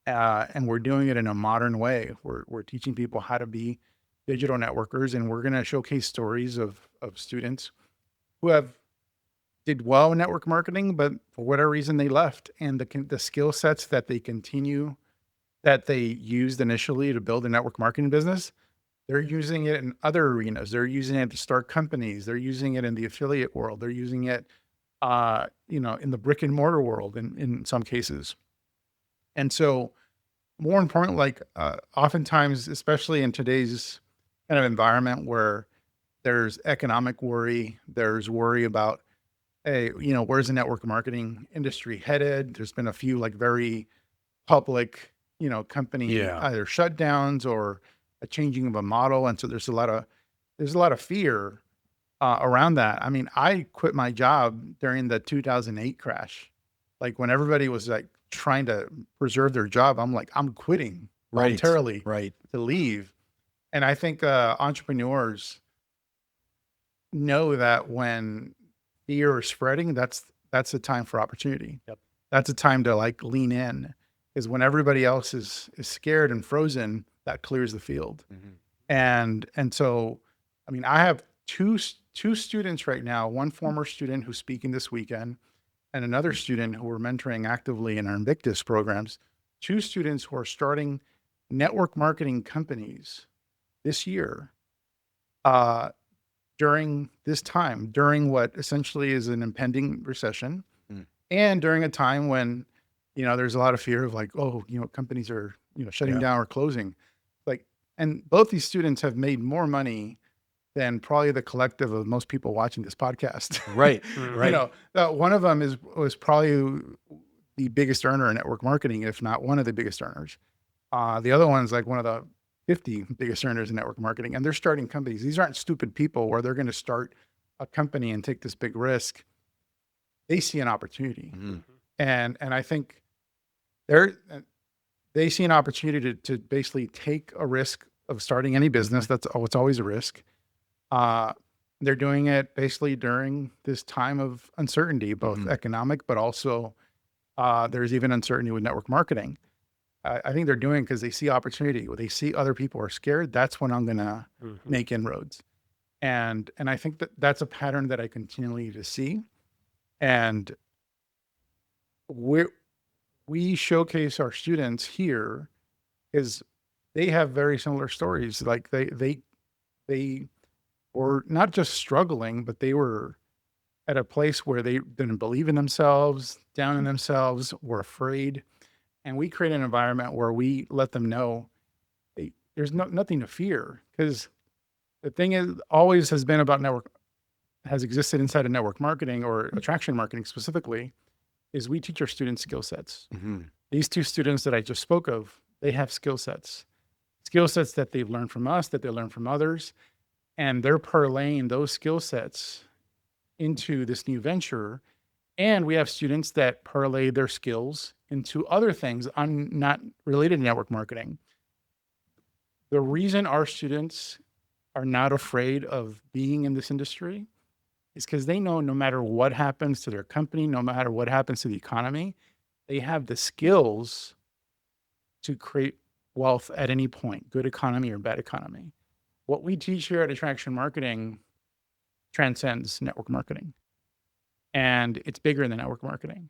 And we're doing it in a modern way. We're teaching people how to be digital networkers, and we're going to showcase stories of students who have did well in network marketing, but for whatever reason they left, and the skill sets that they used initially to build a network marketing business, they're using it in other arenas. They're using it to start companies. They're using it in the affiliate world. They're using it, in the brick and mortar world in some cases. And so, more important, oftentimes, especially in today's kind of environment where there's economic worry, there's worry about, hey, where's the network marketing industry headed? There's been a few very public, company either shutdowns or a changing of a model, and so there's a lot of fear around that. I mean, I quit my job during the 2008 crash, when everybody was trying to preserve their job. I'm I'm quitting voluntarily to leave. And I think entrepreneurs know that when fear is spreading, that's the time for opportunity. Yep. That's a time to lean in, is when everybody else is scared and frozen, that clears the field. Mm-hmm. And so, I mean, I have two students right now, one former student who's speaking this weekend, and another student who we're mentoring actively in our Invictus programs, two students who are starting network marketing companies this year, during this time, during what essentially is an impending recession, and during a time when, there's a lot of fear of companies are, shutting down or closing. And both these students have made more money than probably the collective of most people watching this podcast. Right. One of them was probably the biggest earner in network marketing, if not one of the biggest earners. The other one's one of the 50 biggest earners in network marketing, and they're starting companies. These aren't stupid people where they're going to start a company and take this big risk. They see an opportunity. Mm-hmm. And I think they see an opportunity to basically take a risk of starting any business. It's always a risk. They're doing it basically during this time of uncertainty, both economic, but also there's even uncertainty with network marketing. I think they're doing because they see opportunity. When they see other people are scared, that's when I'm going to make inroads. And I think that's a pattern that I continually to see. And we showcase our students here is they have very similar stories. They were not just struggling, but they were at a place where they didn't believe in themselves, down in themselves, were afraid. And we create an environment where we let them know there's nothing to fear, because the thing is always has been about has existed inside of network marketing or attraction marketing specifically, is we teach our students skill sets. Mm-hmm. These two students that I just spoke of, they have skill sets that they've learned from us, that they learned from others, and they're parlaying those skill sets into this new venture. And we have students that parlay their skills into other things not related to network marketing. The reason our students are not afraid of being in this industry is because they know no matter what happens to their company, no matter what happens to the economy, they have the skills to create wealth at any point, good economy or bad economy. What we teach here at Attraction Marketing transcends network marketing. and it's bigger than network marketing.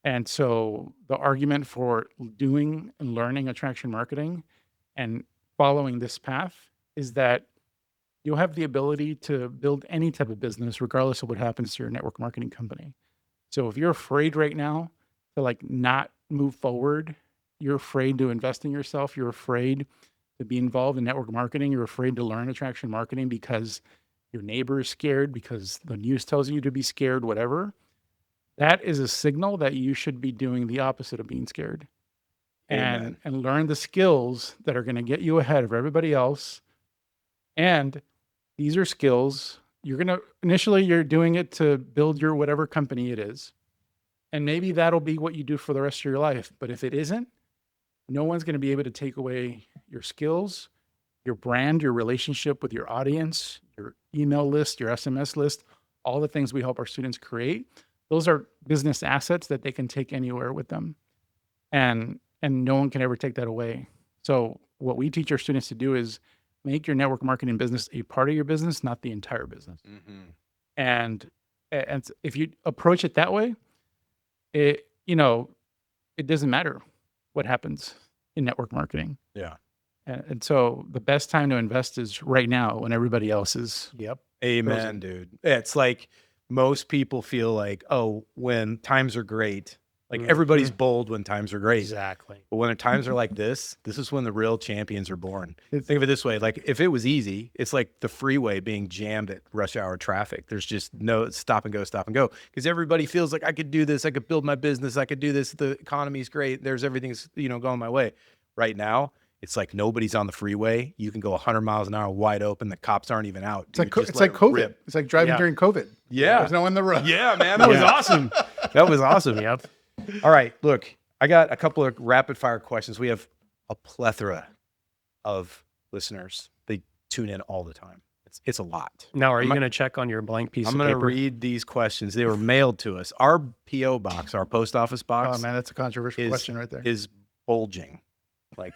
And so the argument for doing and learning attraction marketing and following this path is that you'll have the ability to build any type of business, regardless of what happens to your network marketing company. So if you're afraid right now to like not move forward, you're afraid to invest in yourself, you're afraid to be involved in network marketing, you're afraid to learn attraction marketing because your neighbor is scared, because the news tells you to be scared, whatever, that is a signal that you should be doing the opposite of being scared. Amen. And learn the skills that are going to get you ahead of everybody else. And these are skills initially you're doing it to build your whatever company it is. And maybe that'll be what you do for the rest of your life. But if it isn't, no one's going to be able to take away your skills, your brand, your relationship with your audience, your email list, your SMS list, all the things we help our students create. Those are business assets that they can take anywhere with them. And no one can ever take that away. So what we teach our students to do is make your network marketing business a part of your business, not the entire business. Mm-hmm. And if you approach it that way, it doesn't matter what happens in network marketing. Yeah. And so the best time to invest is right now when everybody else is. Yep. Amen, dude. It's like most people feel like, oh, when times are great, like everybody's bold when times are great. Exactly. But when the times are like this is when the real champions are born. Think of it this way. Like if it was easy, it's like the freeway being jammed at rush hour traffic. There's just no stop and go. Because everybody feels like I could do this. I could build my business. I could do this. The economy's great. There's everything's, going my way. Right now, it's like nobody's on the freeway. You can go 100 miles an hour wide open. The cops aren't even out. It's like COVID. Rip. It's like driving during COVID. Yeah. There's no one on the road. Yeah, man. That was awesome. That was awesome. Yep. All right, look, I got a couple of rapid fire questions. We have a plethora of listeners. They tune in all the time. It's a lot. Now, are you going to check on your blank piece of I'm paper? going to read these questions. They were mailed to us. Our PO box, our post office box. Oh man, that's a controversial question right there. Is bulging, like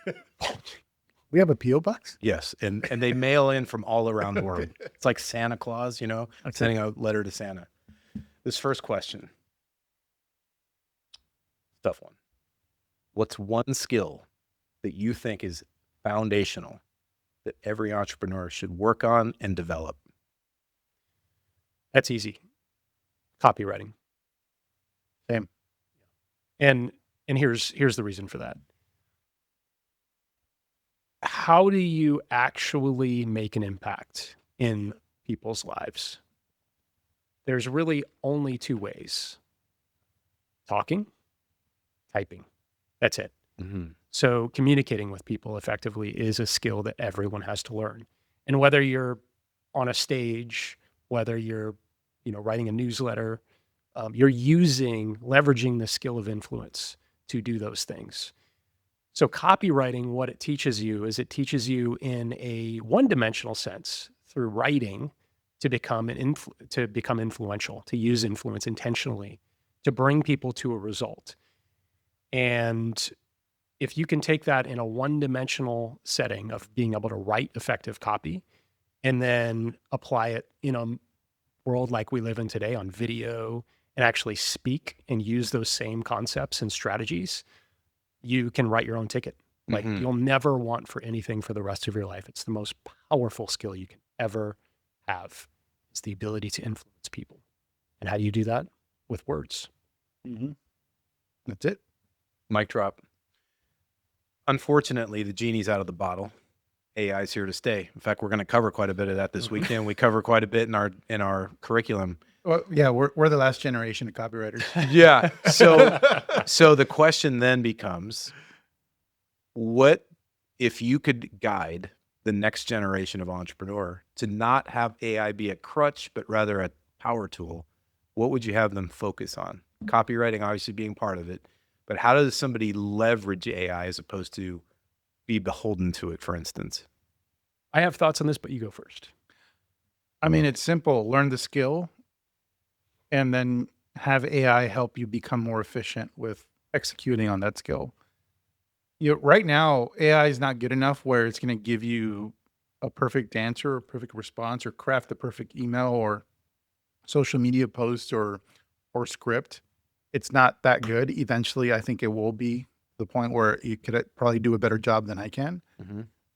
We have a PO box. yes, and they mail in from all around the world. It's like Santa Claus, sending a letter to Santa. This first question. Tough one. What's one skill that you think is foundational that every entrepreneur should work on and develop? That's easy. Copywriting. Same. And here's the reason for that. How do you actually make an impact in people's lives? There's really only two ways. Talking, typing. That's it. Mm-hmm. So communicating with people effectively is a skill that everyone has to learn. And whether you're on a stage, whether you're, writing a newsletter, you're leveraging the skill of influence to do those things. So copywriting, what it teaches you is it teaches you in a one-dimensional sense through writing to become influential, to use influence intentionally, to bring people to a result. And if you can take that in a one-dimensional setting of being able to write effective copy and then apply it in a world like we live in today on video and actually speak and use those same concepts and strategies, you can write your own ticket. Like you'll never want for anything for the rest of your life. It's the most powerful skill you can ever have. It's the ability to influence people. And how do you do that? With words. Mm-hmm. That's it. Mic drop. Unfortunately, the genie's out of the bottle. AI is here to stay. In fact, we're going to cover quite a bit of that this weekend. We cover quite a bit in our curriculum. Well, yeah, we're the last generation of copywriters. Yeah. So the question then becomes, what if you could guide the next generation of entrepreneur to not have AI be a crutch, but rather a power tool? What would you have them focus on? Copywriting obviously being part of it, but how does somebody leverage AI as opposed to be beholden to it, for instance? I have thoughts on this, but you go first. I mean, it's simple. Learn the skill and then have AI help you become more efficient with executing on that skill. Right now, AI is not good enough where it's going to give you a perfect answer, a perfect response, or craft the perfect email or social media post or or script, it's not that good. Eventually, I think it will be the point where you could probably do a better job than I can.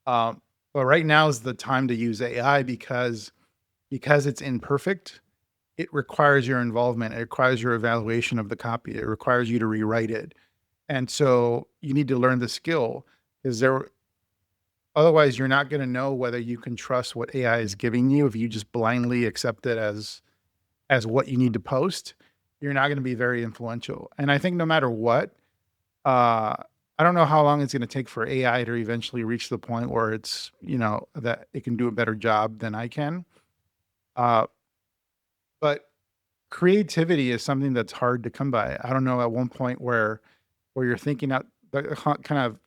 But right now is the time to use AI because it's imperfect. It requires your involvement. It requires your evaluation of the copy. It requires you to rewrite it. And so you need to learn the skill otherwise you're not going to know whether you can trust what AI is giving you. If you just blindly accept it as what you need to post, you're not going to be very influential. And I think no matter what, I don't know how long it's going to take for AI to eventually reach the point where it's, that it can do a better job than I can. But creativity is something that's hard to come by. I don't know at one point where you're thinking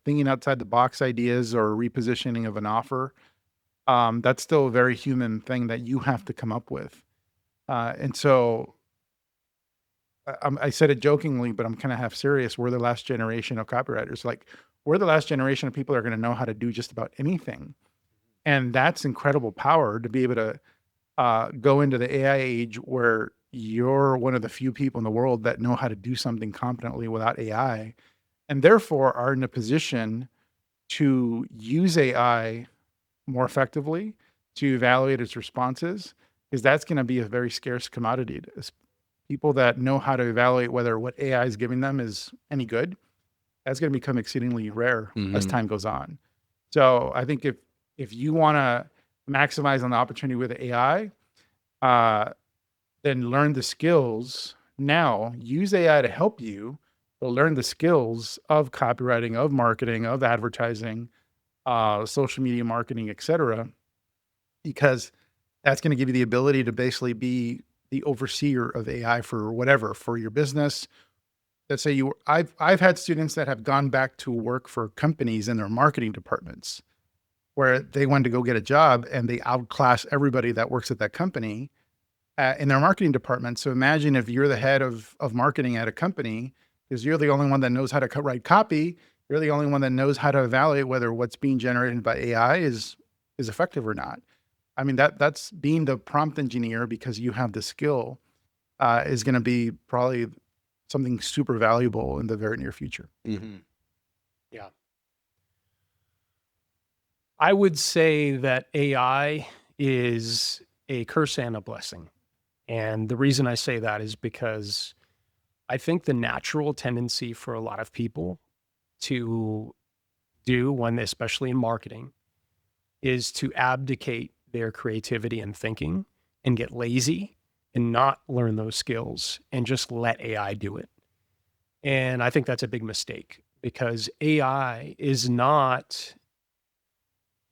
thinking outside the box ideas or repositioning of an offer. That's still a very human thing that you have to come up with. And so I said it jokingly, but I'm kind of half serious. We're the last generation of copywriters. Like, we're the last generation of people that are going to know how to do just about anything. And that's incredible power to be able to go into the AI age where you're one of the few people in the world that know how to do something competently without AI, and therefore are in a position to use AI more effectively to evaluate its responses, because that's going to be a very scarce commodity. People that know how to evaluate whether what AI is giving them is any good, that's going to become exceedingly rare as time goes on. So I think if you want to maximize on the opportunity with AI, then learn the skills now. Use AI to help you, but learn the skills of copywriting, of marketing, of advertising, social media marketing, etc., because that's going to give you the ability to basically be the overseer of AI for whatever, for your business. Let's say I've had students that have gone back to work for companies in their marketing departments where they wanted to go get a job and they outclass everybody that works at that company in their marketing department. So imagine if you're the head of marketing at a company, because you're the only one that knows how to write copy. You're the only one that knows how to evaluate whether what's being generated by AI is effective or not. I mean, that's being the prompt engineer, because you have the skill, is going to be probably something super valuable in the very near future. Yeah. I would say that AI is a curse and a blessing. And the reason I say that is because I think the natural tendency for a lot of people to do, especially in marketing, is to abdicate their creativity and thinking and get lazy and not learn those skills and just let AI do it. And I think that's a big mistake, because AI is not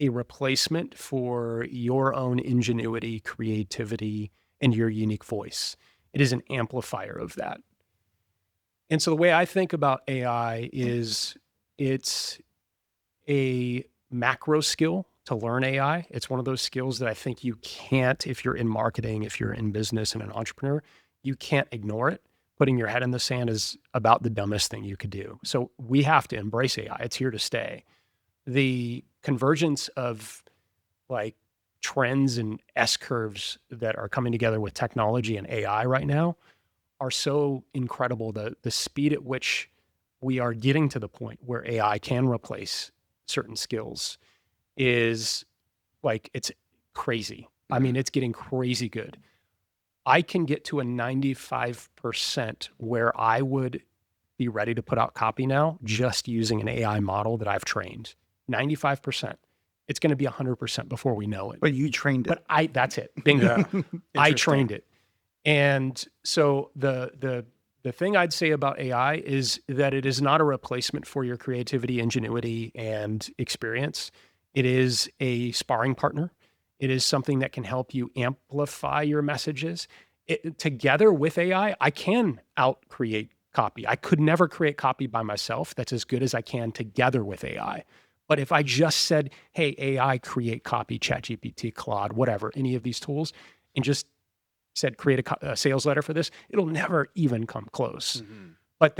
a replacement for your own ingenuity, creativity, and your unique voice. It is an amplifier of that. And so the way I think about AI is it's a macro skill to learn AI. It's one of those skills that I think you can't, if you're in marketing, if you're in business and an entrepreneur, you can't ignore it. Putting your head in the sand is about the dumbest thing you could do. So we have to embrace AI. It's here to stay. The convergence of like trends and S curves that are coming together with technology and AI right now are so incredible. The speed at which we are getting to the point where AI can replace certain skills is like, it's crazy. I mean, it's getting crazy good. I can get to a 95% where I would be ready to put out copy now just using an AI model that I've trained. 95%. It's going to be 100% before we know it. But you trained it. But that's it. Bingo. I trained it. And so the thing I'd say about AI is that it is not a replacement for your creativity, ingenuity, and experience. It is a sparring partner. It is something that can help you amplify your messages. Together with AI, I can out-create copy. I could never create copy by myself that's as good as I can together with AI. But if I just said, hey, AI, create copy, ChatGPT, Claude, whatever, any of these tools, and just said, create a sales letter for this, it'll never even come close. But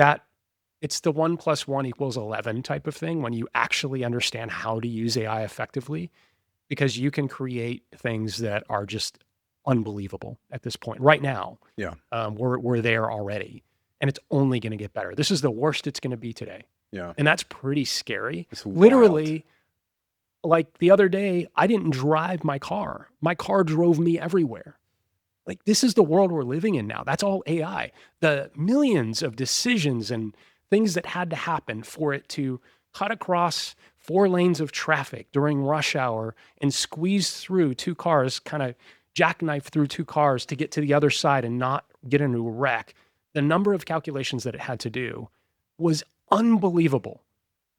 it's the 1 + 1 = 11 type of thing when you actually understand how to use AI effectively, because you can create things that are just unbelievable at this point. Right now, Yeah. we're there already, and it's only going to get better. This is the worst it's going to be today, Yeah. and that's pretty scary. It's wild. Literally, like the other day, I didn't drive my car. My car drove me everywhere. Like, this is the world we're living in now. That's all AI. The millions of decisions and things that had to happen for it to cut across 4 lanes of traffic during rush hour and squeeze through 2 cars, kind of jackknife through 2 cars to get to the other side and not get into a wreck. The number of calculations that it had to do was unbelievable.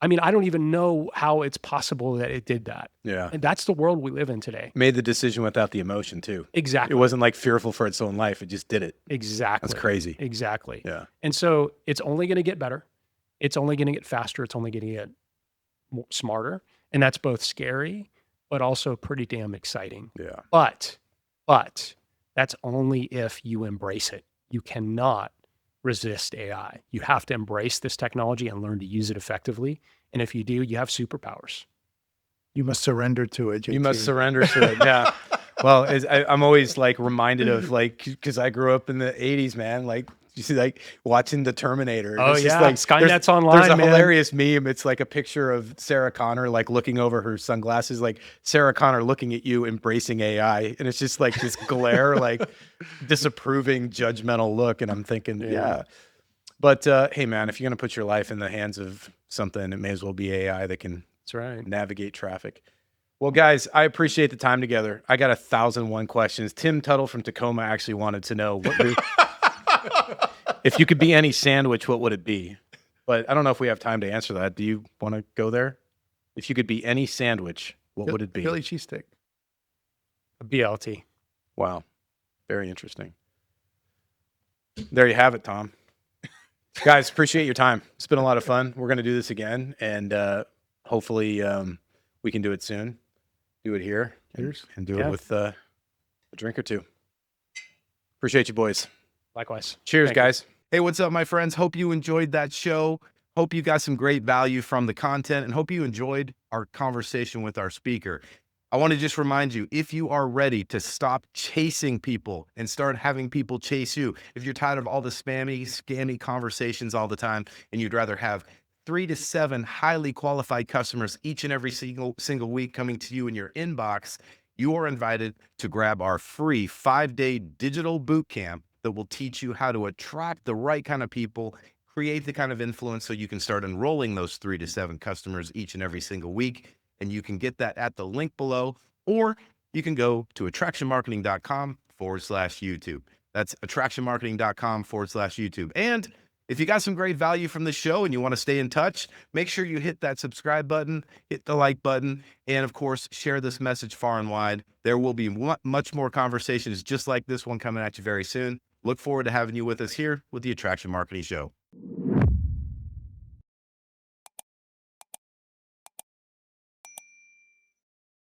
I mean, I don't even know how it's possible that it did that. Yeah. And that's the world we live in today. Made the decision without the emotion too. Exactly. It wasn't like fearful for its own life. It just did it. Exactly. That's crazy. Exactly. Yeah. And so it's only going to get better. It's only going to get faster. It's only going to get smarter. And that's both scary, but also pretty damn exciting. Yeah. But that's only if you embrace it. You cannot resist AI. You have to embrace this technology and learn to use it effectively. And if you do, you have superpowers. You must surrender to it. You must JT. surrender to it. Yeah. Well, I'm always like reminded of like, because I grew up in the 80s, man. Like, you see, like watching the Terminator. Oh, It's just yeah. like, Skynet's online, There's a man. hilarious meme. It's like a picture of Sarah Connor, like looking over her sunglasses, like Sarah Connor looking at you, embracing AI. And it's just like this glare, like disapproving, judgmental look. And I'm thinking, yeah. But hey, man, if you're going to put your life in the hands of something, it may as well be AI that can That's right. navigate traffic. Well, guys, I appreciate the time together. I got 1,001 questions. Tim Tuttle from Tacoma actually wanted to know if you could be any sandwich, what would it be? But I don't know if we have time to answer that. Do you want to go there? If you could be any sandwich, what would it be? Philly cheesesteak. A BLT. Wow. Very interesting. There you have it, Tom. Guys, appreciate your time. It's been a lot of fun. We're going to do this again, and hopefully we can do it soon. Do it here and do it with a drink or two. Appreciate you, boys. Likewise. Cheers, Thank you. guys. Hey, what's up, my friends? Hope you enjoyed that show. Hope you got some great value from the content, and hope you enjoyed our conversation with our speaker. I want to just remind you, if you are ready to stop chasing people and start having people chase you, if you're tired of all the spammy, scammy conversations all the time, and you'd rather have 3 to 7 highly qualified customers each and every single week coming to you in your inbox, you are invited to grab our free 5-day digital boot camp that will teach you how to attract the right kind of people, create the kind of influence so you can start enrolling those 3 to 7 customers each and every single week. And you can get that at the link below, or you can go to attractionmarketing.com/YouTube. That's attractionmarketing.com/YouTube. And if you got some great value from the show and you want to stay in touch, make sure you hit that subscribe button, hit the like button, and of course, share this message far and wide. There will be much more conversations just like this one coming at you very soon. Look forward to having you with us here with the Attraction Marketing Show.